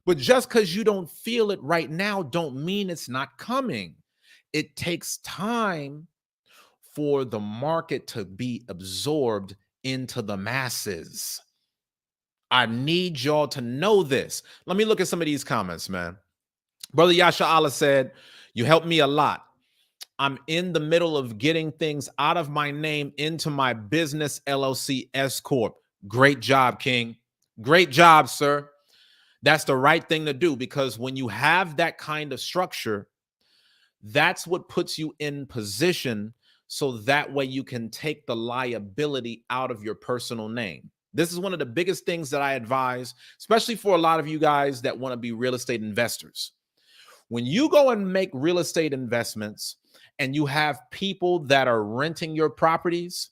But just because you don't feel it right now don't mean it's not coming. It takes time for the market to be absorbed into the masses. I need y'all to know this. Let me look at some of these comments, man. Brother Yasha Allah said, you helped me a lot. I'm in the middle of getting things out of my name into my business LLC S Corp. Great job, King. Great job, sir. That's the right thing to do, because when you have that kind of structure, that's what puts you in position so that way you can take the liability out of your personal name. This is one of the biggest things that I advise, especially for a lot of you guys that want to be real estate investors. When you go and make real estate investments and you have people that are renting your properties,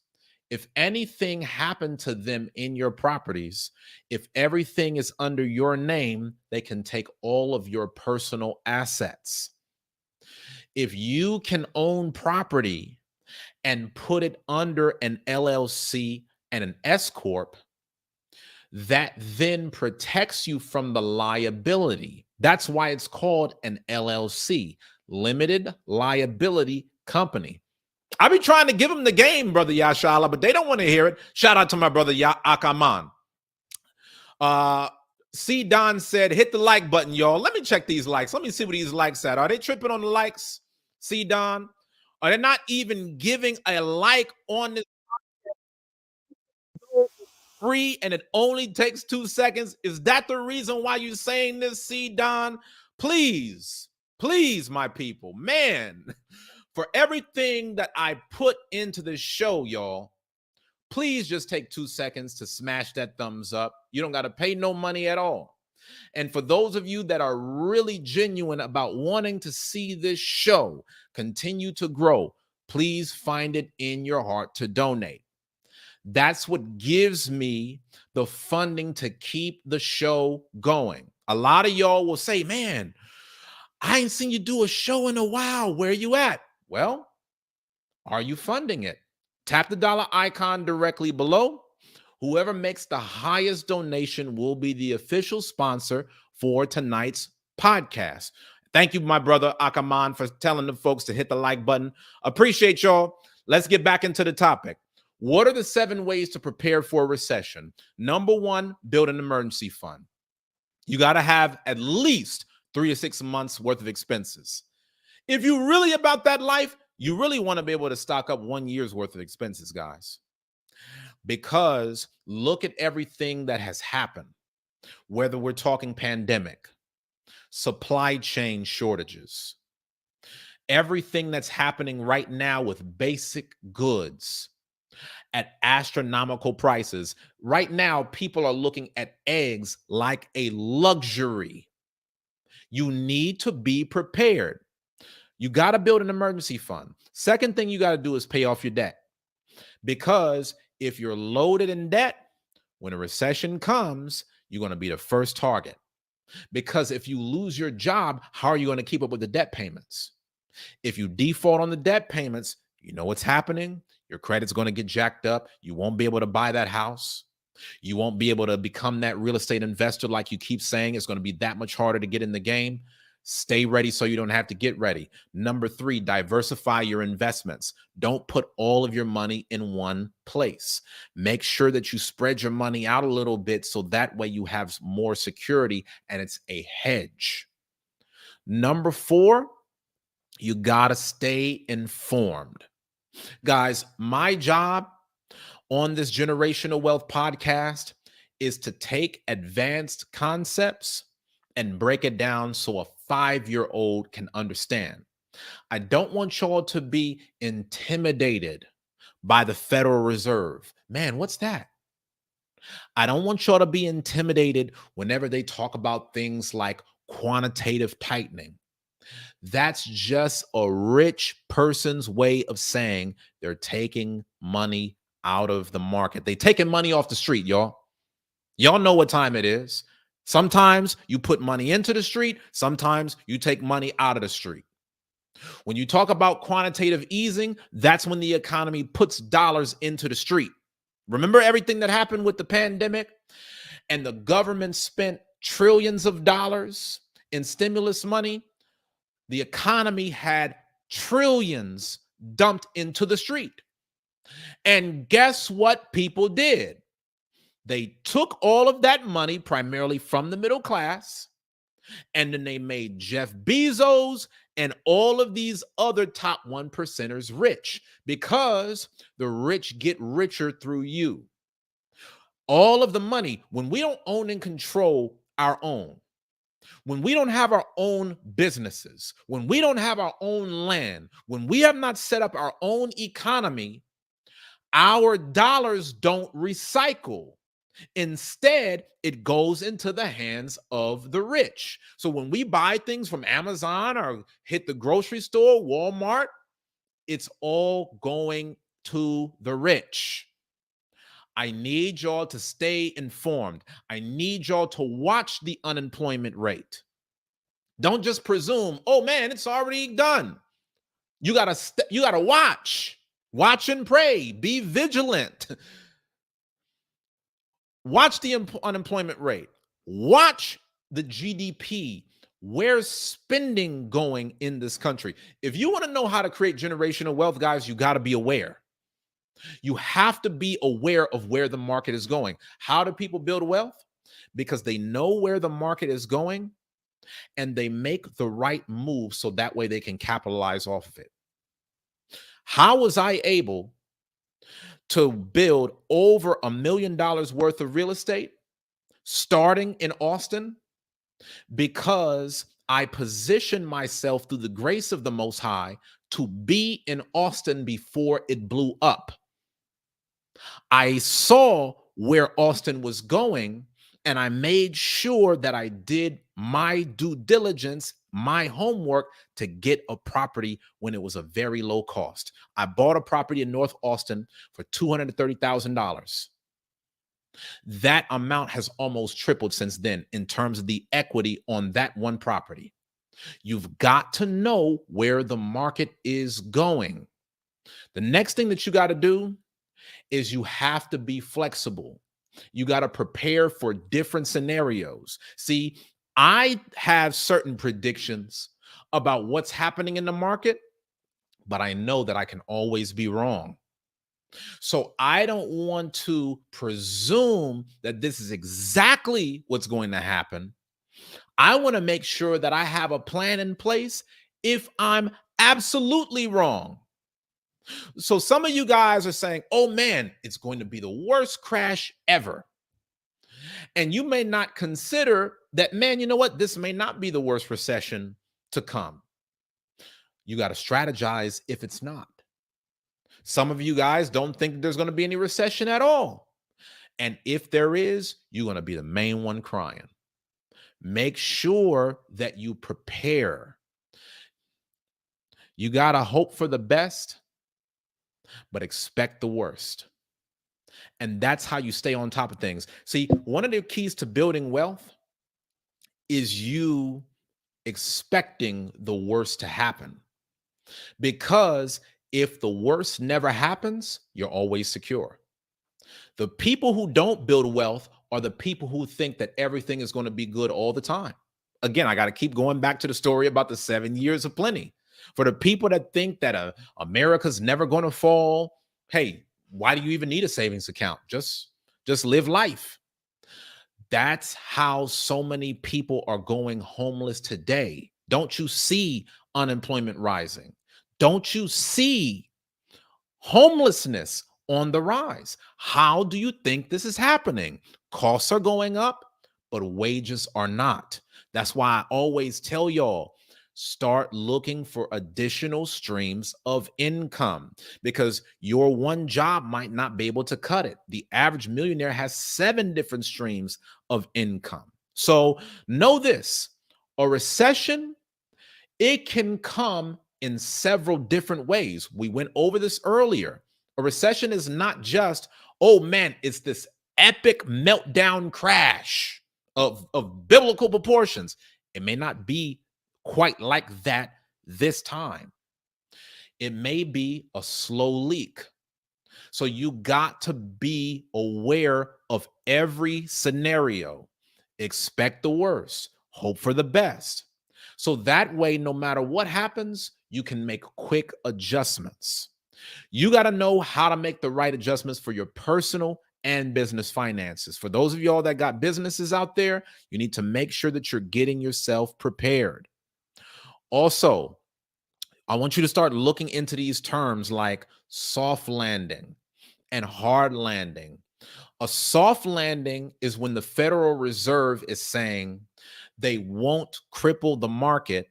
if anything happened to them in your properties, if everything is under your name, they can take all of your personal assets. If you can own property and put it under an LLC and an S Corp, that then protects you from the liability. That's why it's called an LLC, limited liability company. I be trying to give them the game, Brother Yashala, but they don't want to hear it. Shout out to my brother Akaman. C. Don said, hit the like button, y'all. Let me check these likes. Let me see what these likes at. Are they tripping on the likes, C. Don? Are they not even giving a like on this? Free and it only takes 2 seconds. Is that the reason why you're saying this, C. Don? Please, please, my people, man, for everything that I put into this show, y'all, please just take 2 seconds to smash that thumbs up. You don't got to pay no money at all. And for those of you that are really genuine about wanting to see this show continue to grow, please find it in your heart to donate. That's what gives me the funding to keep the show going. A lot of y'all will say, man, I ain't seen you do a show in a while. Where you at? Well, are you funding it? Tap the dollar icon directly below. Whoever makes the highest donation will be the official sponsor for tonight's podcast. Thank you, my brother Akaman, for telling the folks to hit the like button. Appreciate y'all. Let's get back into the topic. What are the 7 ways to prepare for a recession? Number 1, build an emergency fund. You got to have at least 3 to 6 months worth of expenses. If you're really about that life, you really want to be able to stock up 1 year's worth of expenses, guys. Because look at everything that has happened, whether we're talking pandemic, supply chain shortages, everything that's happening right now with basic goods at astronomical prices. Right now, people are looking at eggs like a luxury. You need to be prepared. You got to build an emergency fund. Second thing you got to do is pay off your debt. Because if you're loaded in debt, when a recession comes, you're going to be the first target. Because if you lose your job, how are you going to keep up with the debt payments? If you default on the debt payments, you know what's happening. Your credit's going to get jacked up. You won't be able to buy that house. You won't be able to become that real estate investor like you keep saying. It's going to be that much harder to get in the game. Stay ready so you don't have to get ready. Number 3, diversify your investments. Don't put all of your money in one place. Make sure that you spread your money out a little bit so that way you have more security and it's a hedge. Number 4, you got to stay informed. Guys, my job on this Generational Wealth podcast is to take advanced concepts and break it down so a 5-year-old can understand. I don't want y'all to be intimidated by the Federal Reserve. Man, what's that? I don't want y'all to be intimidated whenever they talk about things like quantitative tightening. That's just a rich person's way of saying they're taking money out of the market. They taking money off the street, y'all. Y'all know what time it is. Sometimes you put money into the street. Sometimes you take money out of the street. When you talk about quantitative easing, that's when the economy puts dollars into the street. Remember everything that happened with the pandemic? And the government spent trillions of dollars in stimulus money. The economy had trillions dumped into the street. And guess what people did? They took all of that money, primarily from the middle class, and then they made Jeff Bezos and all of these other top 1%ers rich, because the rich get richer through you. All of the money, when we don't own and control our own, when we don't have our own businesses, when we don't have our own land, when we have not set up our own economy, our dollars don't recycle. Instead, it goes into the hands of the rich. So when we buy things from Amazon or hit the grocery store, Walmart, it's all going to the rich. I need y'all to stay informed. I need y'all to watch the unemployment rate. Don't just presume, oh man, it's already done. You gotta watch and pray, be vigilant. Watch the unemployment rate. Watch the GDP. Where's spending going in this country? If you want to know how to create generational wealth, guys, you got to be aware. You have to be aware of where the market is going. How do people build wealth? Because they know where the market is going and they make the right move so that way they can capitalize off of it. How was I able to build over $1 million worth of real estate starting in Austin? Because I positioned myself through the grace of the Most High to be in Austin before it blew up. I saw where Austin was going, and I made sure that I did my due diligence, my homework to get a property when it was a very low cost. I bought a property in North Austin for $230,000. That amount has almost tripled since then in terms of the equity on that one property. You've got to know where the market is going. The next thing that you got to do is you have to be flexible. You got to prepare for different scenarios. See, I have certain predictions about what's happening in the market, but I know that I can always be wrong. So I don't want to presume that this is exactly what's going to happen. I want to make sure that I have a plan in place if I'm absolutely wrong. So some of you guys are saying, oh man, it's going to be the worst crash ever. And you may not consider that, man, you know what? This may not be the worst recession to come. You got to strategize if it's not. Some of you guys don't think there's going to be any recession at all. And if there is, you're going to be the main one crying. Make sure that you prepare. You got to hope for the best, but expect the worst. And that's how you stay on top of things. See, one of the keys to building wealth is you expecting the worst to happen. Because if the worst never happens, you're always secure. The people who don't build wealth are the people who think that everything is going to be good all the time. Again, I got to keep going back to the story about the 7 years of plenty. For the people that think that America's never going to fall, hey, why do you even need a savings account? Just live life. That's how so many people are going homeless today. Don't you see unemployment rising? Don't you see homelessness on the rise? How do you think this is happening? Costs are going up, but wages are not. That's why I always tell y'all, start looking for additional streams of income, because your one job might not be able to cut it. The average millionaire has 7 different streams of income. So know this, a recession, it can come in several different ways. We went over this earlier. A recession is not just, oh man, it's this epic meltdown crash of biblical proportions. It may not be quite like that this time. It may be a slow leak. So you got to be aware of every scenario. Expect the worst, hope for the best. So that way, no matter what happens, you can make quick adjustments. You got to know how to make the right adjustments for your personal and business finances. For those of y'all that got businesses out there, you need to make sure that you're getting yourself prepared. Also, I want you to start looking into these terms like soft landing and hard landing. A soft landing is when the Federal Reserve is saying they won't cripple the market.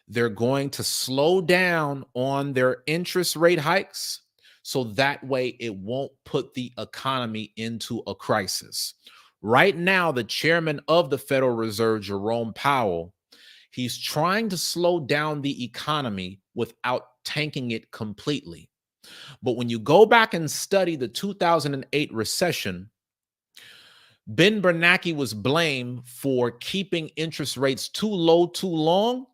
They're going to slow down on their interest rate hikes so that way it won't put the economy into a crisis. Right now, the chairman of the Federal Reserve, Jerome Powell, he's trying to slow down the economy without tanking it completely. But when you go back and study the 2008 recession, Ben Bernanke was blamed for keeping interest rates too low too long.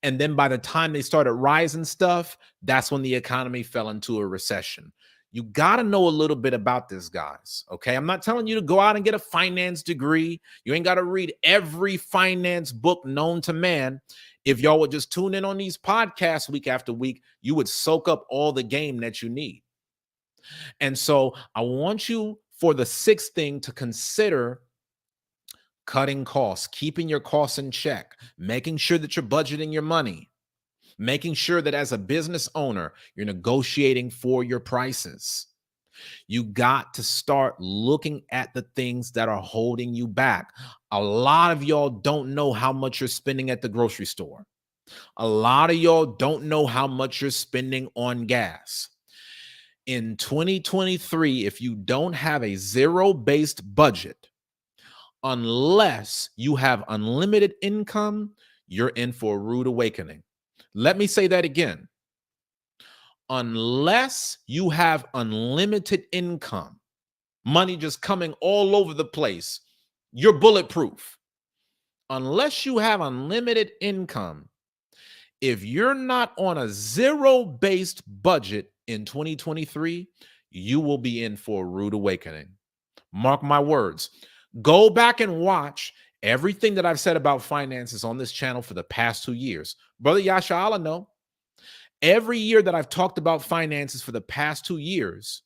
And then by the time they started rising stuff, that's when the economy fell into a recession. You got to know a little bit about this, guys. Okay. I'm not telling you to go out and get a finance degree. You ain't got to read every finance book known to man. If y'all would just tune in on these podcasts week after week, you would soak up all the game that you need. And so I want you, for the sixth thing, to consider cutting costs, keeping your costs in check, making sure that you're budgeting your money, making sure that as a business owner, you're negotiating for your prices. You got to start looking at the things that are holding you back. A lot of y'all don't know how much you're spending at the grocery store. A lot of y'all don't know how much you're spending on gas. In 2023, if you don't have a zero-based budget, unless you have unlimited income, you're in for a rude awakening. Let me say that again. Unless you have unlimited income, money just coming all over the place, you're bulletproof. Unless you have unlimited income, if you're not on a zero-based budget in 2023, you will be in for a rude awakening. Mark my words. Go back and watch everything that I've said about finances on this channel for the past 2 years. Brother Yasha Allah, know. Every year that I've talked about finances for the past 2 years,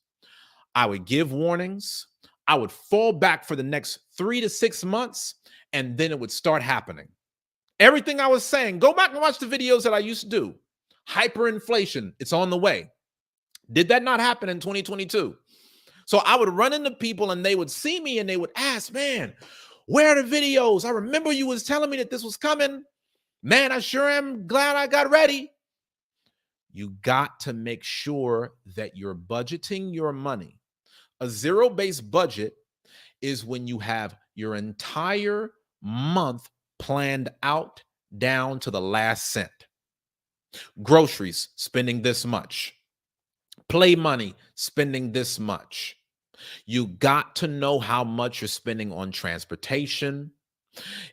I would give warnings. I would fall back for the next 3 to 6 months, and then it would start happening. Everything I was saying, go back and watch the videos that I used to do. Hyperinflation, it's on the way. Did that not happen in 2022? So I would run into people and they would see me and they would ask, man, where are the videos? I remember you was telling me that this was coming. Man, I sure am glad I got ready. You got to make sure that you're budgeting your money. A zero-based budget is when you have your entire month planned out down to the last cent. Groceries, spending this much. Play money, spending this much. You got to know how much you're spending on transportation.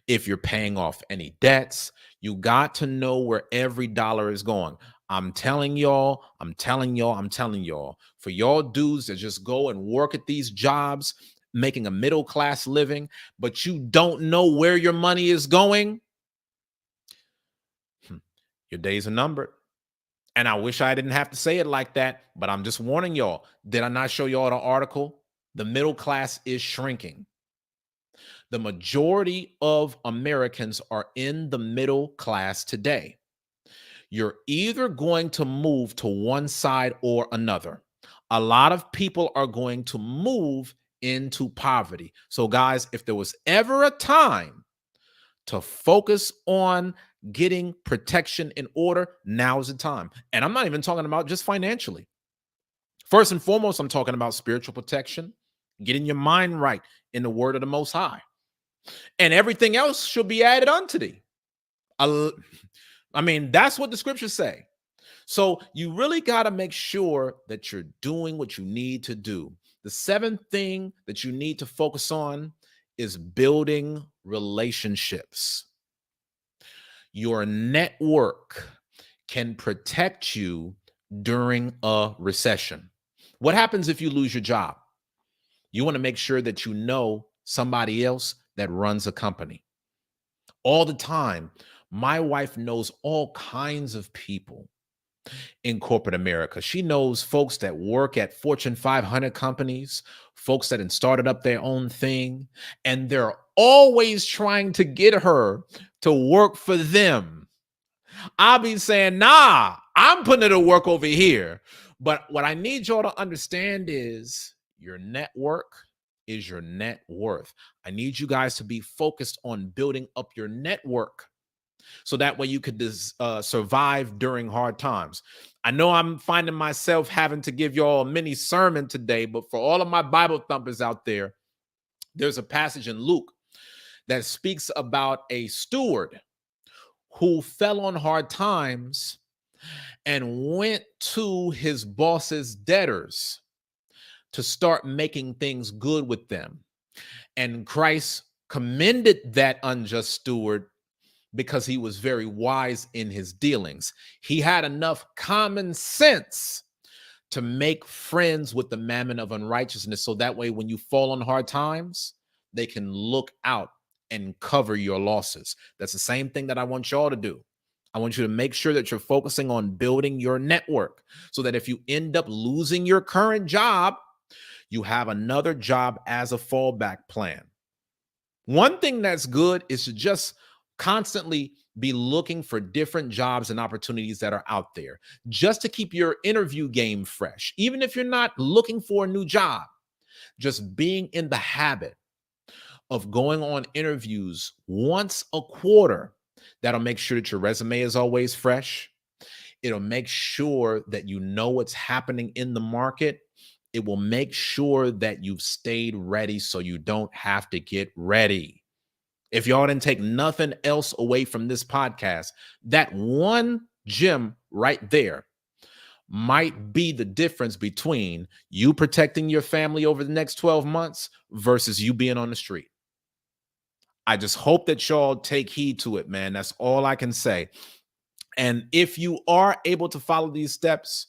If you're paying off any debts, you got to know where every dollar is going. I'm telling y'all, I'm telling y'all, I'm telling y'all, for y'all dudes that just go and work at these jobs, making a middle class living, but you don't know where your money is going, your days are numbered. And I wish I didn't have to say it like that, but I'm just warning y'all. Did I not show y'all the article? The middle class is shrinking. The majority of Americans are in the middle class today. You're either going to move to one side or another. A lot of people are going to move into poverty. So, guys, if there was ever a time to focus on getting protection in order, now is the time. And I'm not even talking about just financially. First and foremost, I'm talking about spiritual protection, getting your mind right in the word of the Most High. And everything else should be added unto thee. I mean, that's what the scriptures say. So you really got to make sure that you're doing what you need to do. The seventh thing that you need to focus on is building relationships. Your network can protect you during a recession. What happens if you lose your job? You want to make sure that you know somebody else that runs a company. All the time, my wife knows all kinds of people in corporate America. She knows folks that work at Fortune 500 companies, folks that have started up their own thing, and they're always trying to get her to work for them. I'll be saying, nah, I'm putting it to work over here. But what I need y'all to understand is your network is your net worth. I need you guys to be focused on building up your network so that way you could survive during hard times. I know I'm finding myself having to give y'all a mini sermon today, but for all of my Bible thumpers out there, there's a passage in Luke that speaks about a steward who fell on hard times and went to his boss's debtors to start making things good with them. And Christ commended that unjust steward because he was very wise in his dealings. He had enough common sense to make friends with the mammon of unrighteousness. So that way, when you fall on hard times, they can look out and cover your losses. That's the same thing that I want y'all to do. I want you to make sure that you're focusing on building your network so that if you end up losing your current job, you have another job as a fallback plan. One thing that's good is to just constantly be looking for different jobs and opportunities that are out there just to keep your interview game fresh. Even if you're not looking for a new job, just being in the habit of going on interviews once a quarter, that'll make sure that your resume is always fresh. It'll make sure that you know what's happening in the market. It will make sure that you've stayed ready so you don't have to get ready. If y'all didn't take nothing else away from this podcast, that one gem right there might be the difference between you protecting your family over the next 12 months versus you being on the street. I just hope that y'all take heed to it, man. That's all I can say. And if you are able to follow these steps,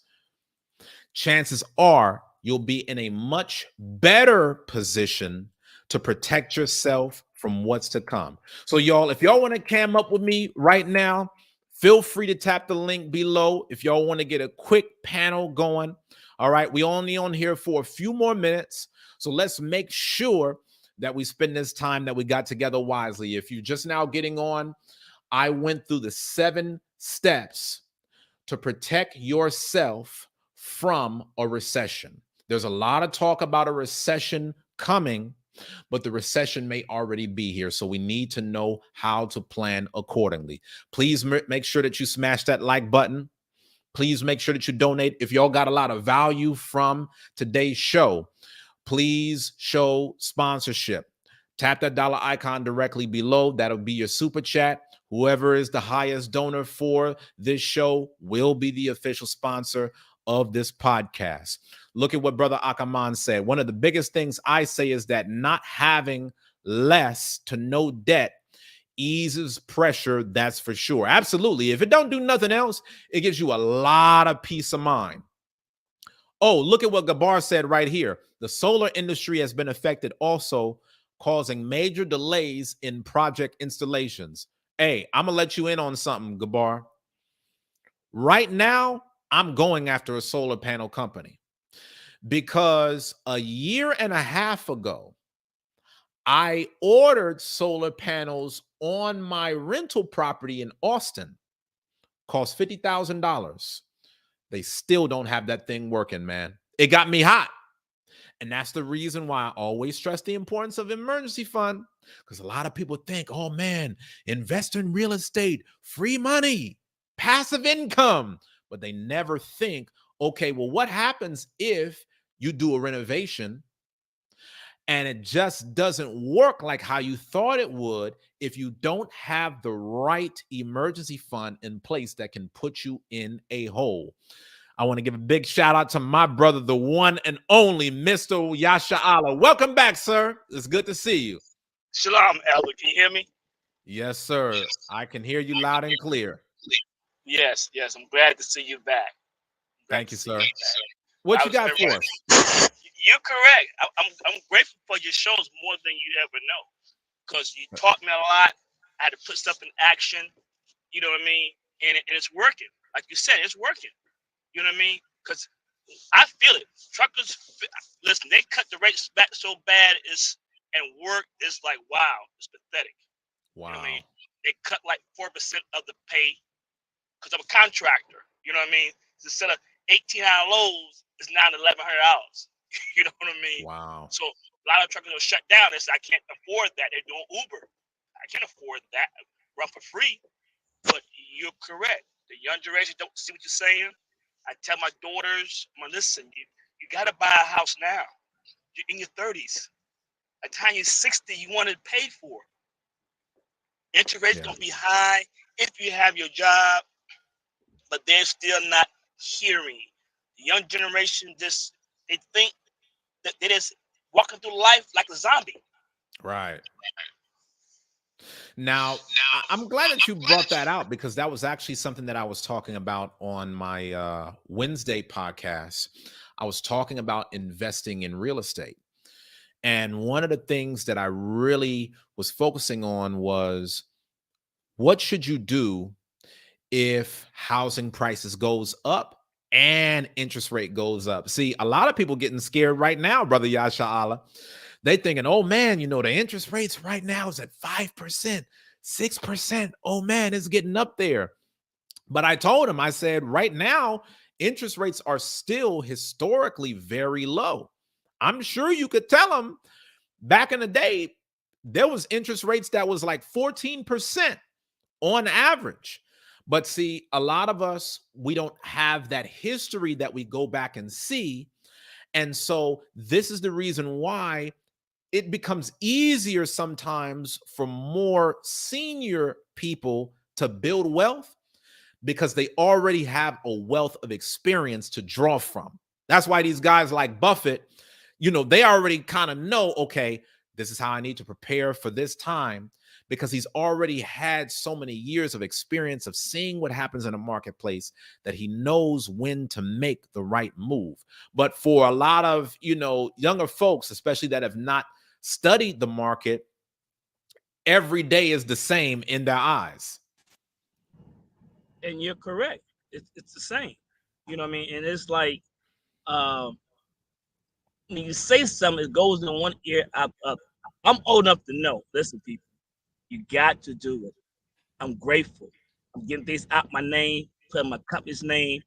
chances are you'll be in a much better position to protect yourself from what's to come. So y'all, if y'all want to cam up with me right now, feel free to tap the link below if y'all want to get a quick panel going. All right, we only on here for a few more minutes, so let's make sure that we spend this time that we got together wisely. If you're just now getting on, I went through the 7 steps to protect yourself from a recession. There's a lot of talk about a recession coming, but the recession may already be here. So we need to know how to plan accordingly. Please make sure that you smash that like button. Please make sure that you donate. If y'all got a lot of value from today's show, please show sponsorship. Tap that dollar icon directly below. That'll be your super chat. Whoever is the highest donor for this show will be the official sponsor of this podcast. Look at what Brother Akaman said. One of the biggest things I say is that not having less to no debt eases pressure, that's for sure. Absolutely. If it don't do nothing else, it gives you a lot of peace of mind. Oh, look at what Gabar said right here. The solar industry has been affected also, causing major delays in project installations. Hey, I'm going to let you in on something, Gabar. Right now, I'm going after a solar panel company because a year and a half ago, I ordered solar panels on my rental property in Austin. Cost $50,000. They still don't have that thing working, man. It got me hot. And that's the reason why I always stress the importance of emergency fund. Because a lot of people think, oh man, invest in real estate, free money, passive income. But they never think, okay, well, what happens if you do a renovation and it just doesn't work like how you thought it would if you don't have the right emergency fund in place that can put you in a hole? I want to give a big shout out to my brother, the one and only Mr. Yasha Allah. Welcome back, sir. It's good to see you. Shalom, Elder. Can you hear me? Yes, sir. I can hear you loud and clear. Yes. I'm glad to see you back. Thank you, sir. What you got for us? You're correct. I'm grateful for your shows more than you ever know, because you taught me a lot. I had to put stuff in action. You know what I mean? And it's working. Like you said, it's working. You know what I mean? Because I feel it. Truckers, listen, they cut the rates back so bad, and work is like, wow, it's pathetic. Wow. You know what I mean? They cut like 4% of the pay because I'm a contractor. You know what I mean? Instead of 18-hour loads, it's now $1,100. You know what I mean? Wow. So a lot of truckers are shut down. They say, I can't afford that. They're doing Uber. I can't afford that. Run for free. But you're correct. The young generation don't see what you're saying. I tell my daughters, listen, you got to buy a house now. You're in your 30s. By the time you're 60, you want it paid for. Interest rates going to be high if you have your job, but they're still not hearing. The young generation they think that they're just walking through life like a zombie. Right. Now, I'm glad that you brought that out, because that was actually something that I was talking about on my Wednesday podcast. I was talking about investing in real estate. And one of the things that I really was focusing on was, what should you do if housing prices goes up and interest rate goes up? See, a lot of people getting scared right now, brother Yasha Allah. They thinking, oh man, the interest rates right now is at 5%, 6%. Oh man, it's getting up there. But I told him, I said, right now, interest rates are still historically very low. I'm sure you could tell them back in the day, there was interest rates that was like 14% on average. But see, a lot of us, we don't have that history that we go back and see. And so this is the reason why it becomes easier sometimes for more senior people to build wealth, because they already have a wealth of experience to draw from. That's why these guys like Buffett, they already kind of know, okay, this is how I need to prepare for this time, because he's already had so many years of experience of seeing what happens in a marketplace that he knows when to make the right move. But for a lot of, younger folks, especially that have not studied the market, every day is the same in their eyes. And you're correct. It's the same. You know what I mean? And it's like, when you say something, it goes in one ear up. I'm old enough to know. Listen, people, you got to do it. I'm grateful. I'm getting things out my name, putting my company's name,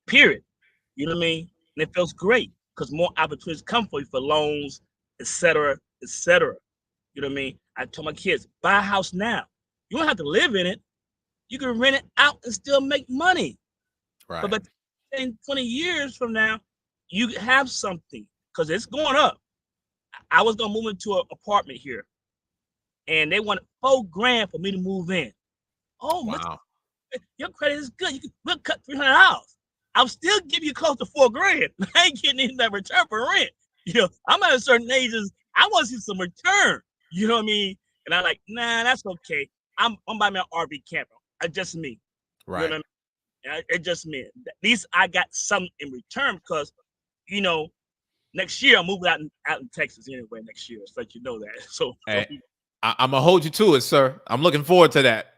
period. You know what I mean? And it feels great because more opportunities come for you for loans, etc., etc. You know what I mean? I told my kids, buy a house now. You don't have to live in it. You can rent it out and still make money. Right. But 10, 20 years from now, you have something because it's going up. I was going to move into an apartment here, and they wanted $4,000 for me to move in. Oh, wow. Your credit is good. We'll cut $300. I'll still give you close to $4,000. I ain't getting anything in return for rent. I'm at a certain age. I want to see some return. You know what I mean? And I'm like, nah, that's okay. I'm buying my RV camper. It's just me. You know Right. what I mean? It's just me. At least I got something in return because, you know, next year I'm moving out in Texas anyway. Next year, so let you know that. So Hey, I'm gonna hold you to it, sir. I'm looking forward to that.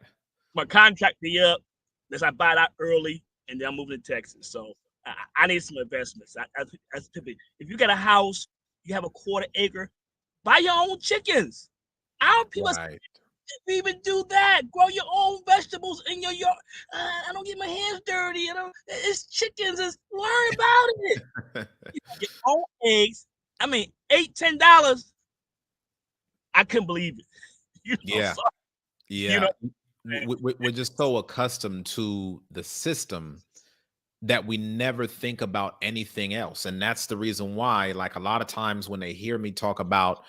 my contract be up. Unless I buy it out early, and then I'm moving to Texas. So I need some investments. That's typically, if you got a house, you have a quarter acre, buy your own chickens. I don't people Right. even do that. Grow your own vegetables in your yard. I don't get my hands dirty. You know, it's chickens. Learn about it. You know, your own eggs. I mean, $8-10. I couldn't believe it. You know, Yeah. so, you Yeah. know, We're just so accustomed to the system that we never think about anything else. And that's the reason why, like, a lot of times when they hear me talk about,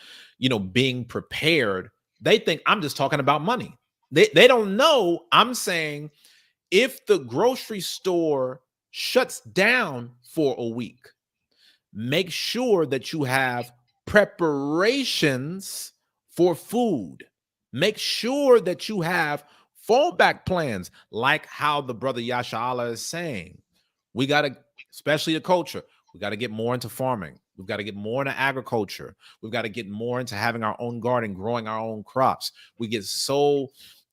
being prepared, they think I'm just talking about money. They don't know I'm saying if the grocery store shuts down for a week, make sure that you have preparations for food. Make sure that you have fallback plans, like how the brother Yasha Allah is saying. We got to, especially the culture, we got to get more into farming. We've got to get more into agriculture. We've got to get more into having our own garden, growing our own crops. We get so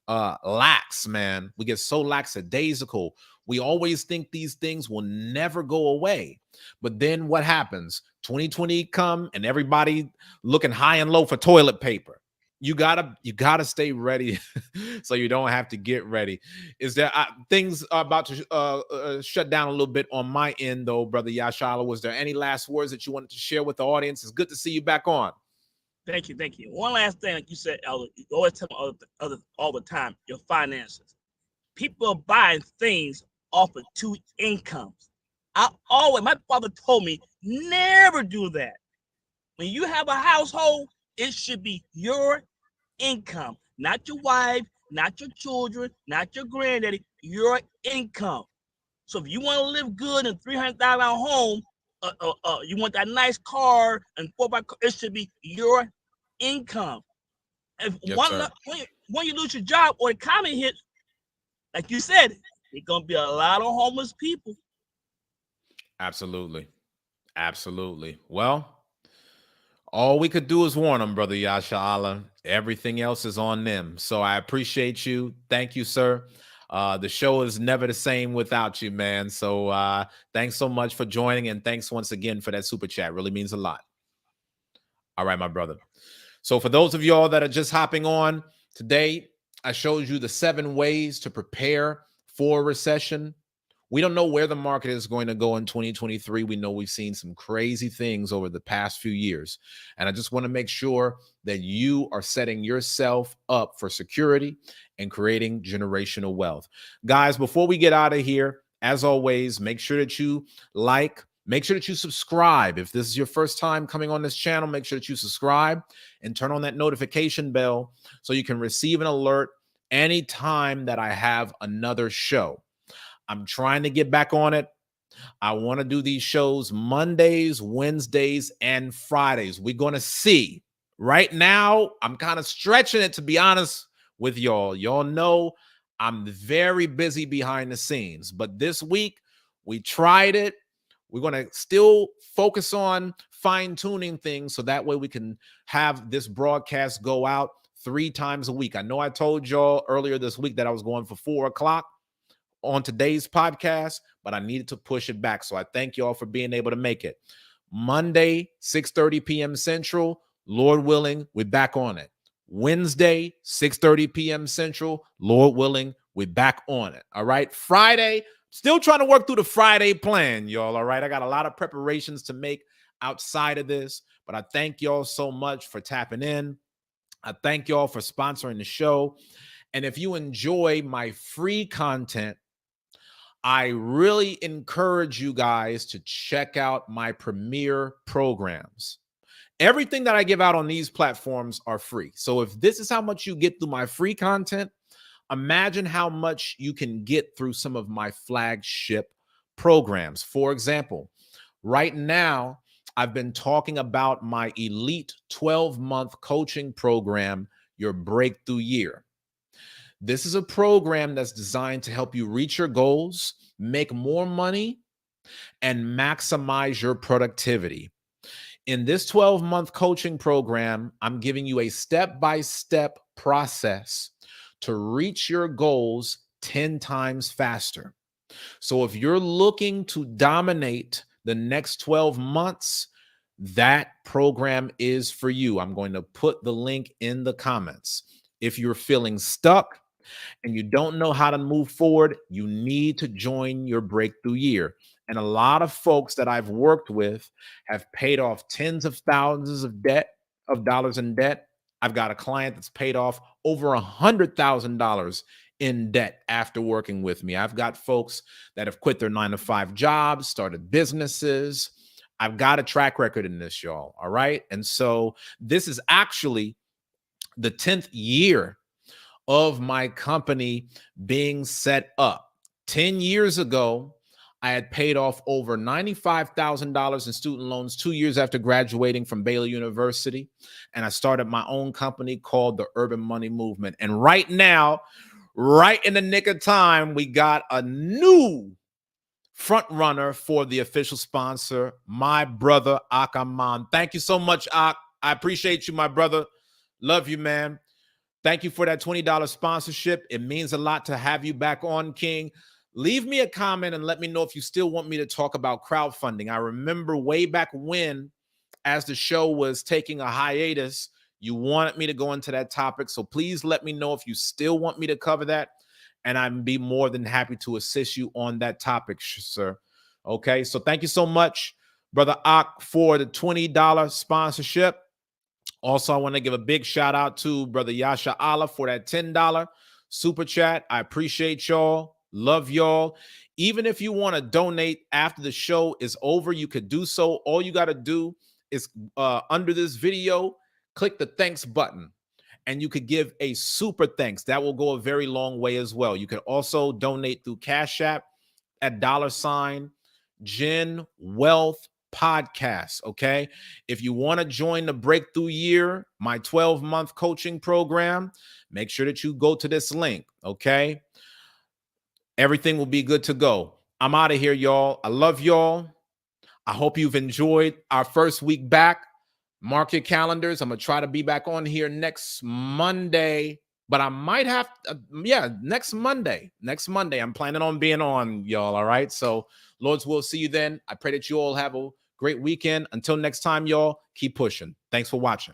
lax, man. We get so lackadaisical. We always think these things will never go away. But then what happens? 2020 come and everybody looking high and low for toilet paper. You gotta stay ready so you don't have to get ready. Is there things are about to shut down a little bit on my end though, brother Yashala? Was there any last words that you wanted to share with the audience? It's good to see you back on. thank you, thank you. One last thing, like you said, Elder, you always tell me all the time, your finances. People are buying things off of two incomes. My father told me, never do that. When you have a household, it should be your income, not your wife, not your children, not your granddaddy, your income. So if you want to live good in $300,000 home, you want that nice car and 4x, it should be your income. If Yes, sir. when you lose your job or the economy hits, like you said, there's gonna be a lot of homeless people. Absolutely. Absolutely. Well, all we could do is warn them, brother Yasha Allah. Everything else is on them. So I appreciate you. Thank you, sir. The show is never the same without you, man. So thanks so much for joining, and thanks once again for that super chat. Really means a lot. All right, my brother. So for those of y'all that are just hopping on today, I showed you the 7 ways to prepare for a recession. We don't know where the market is going to go in 2023. We know we've seen some crazy things over the past few years. And I just want to make sure that you are setting yourself up for security and creating generational wealth. Guys, before we get out of here, as always, make sure that you make sure that you subscribe. If this is your first time coming on this channel, make sure that you subscribe and turn on that notification bell so you can receive an alert anytime that I have another show. I'm trying to get back on it. I want to do these shows Mondays, Wednesdays, and Fridays. We're going to see. Right now, I'm kind of stretching it, to be honest with y'all. Y'all know I'm very busy behind the scenes, but this week we tried it. We're going to still focus on fine-tuning things so that way we can have this broadcast go out 3 times a week. I know I told y'all earlier this week that I was going for 4 o'clock on today's podcast, but I needed to push it back. So I thank y'all for being able to make it. Monday, 6:30 p.m. Central, Lord willing, we're back on it. Wednesday, 6:30 p.m. Central, Lord willing, we're back on it. All right. Friday, still trying to work through the Friday plan, y'all. All right. I got a lot of preparations to make outside of this, but I thank y'all so much for tapping in. I thank y'all for sponsoring the show. And if you enjoy my free content, I really encourage you guys to check out my premier programs. Everything that I give out on these platforms are free. So if this is how much you get through my free content, imagine how much you can get through some of my flagship programs. For example, right now, I've been talking about my elite 12-month coaching program, your breakthrough year. This is a program that's designed to help you reach your goals, make more money, and maximize your productivity. In this 12-month coaching program, I'm giving you a step-by-step process to reach your goals 10 times faster. So if you're looking to dominate the next 12 months, that program is for you. I'm going to put the link in the comments. If you're feeling stuck and you don't know how to move forward, you need to join your breakthrough year. And a lot of folks that I've worked with have paid off tens of thousands of dollars in debt. I've got a client that's paid off over $100,000 in debt after working with me. I've got folks that have quit their 9-to-5 jobs, started businesses. I've got a track record in this, y'all. All right. And so this is actually the 10th year of my company being set up. 10 years ago, I had paid off over $95,000 in student loans 2 years after graduating from Baylor University. And I started my own company called the Urban Money Movement. And right now, right in the nick of time, we got a new front runner for the official sponsor, my brother, Akaman. Thank you so much, Ak. I appreciate you, my brother. Love you, man. Thank you for that $20 sponsorship. It means a lot to have you back on, King. Leave me a comment and let me know if you still want me to talk about crowdfunding. I remember way back when, as the show was taking a hiatus, you wanted me to go into that topic. So please let me know if you still want me to cover that. And I'd be more than happy to assist you on that topic, sir. Okay, so thank you so much, Brother Ak, for the $20 sponsorship. Also, I want to give a big shout out to Brother Yasha Allah for that $10 super chat. I appreciate y'all. Love y'all. Even if you want to donate after the show is over, you could do so. All you got to do is under this video, click the thanks button. And you could give a super thanks. That will go a very long way as well. You could also donate through Cash App at $Gen Wealth Podcast. Okay. If you want to join the breakthrough year, my 12-month coaching program, make sure that you go to this link. Okay. Everything will be good to go. I'm out of here, y'all. I love y'all. I hope you've enjoyed our first week back. Mark your calendars. I'm going to try to be back on here next Monday, but I might have, next Monday. Next Monday. I'm planning on being on, y'all. All right. So, Lord's will, see you then. I pray that you all have a great weekend. Until next time, y'all, keep pushing. Thanks for watching.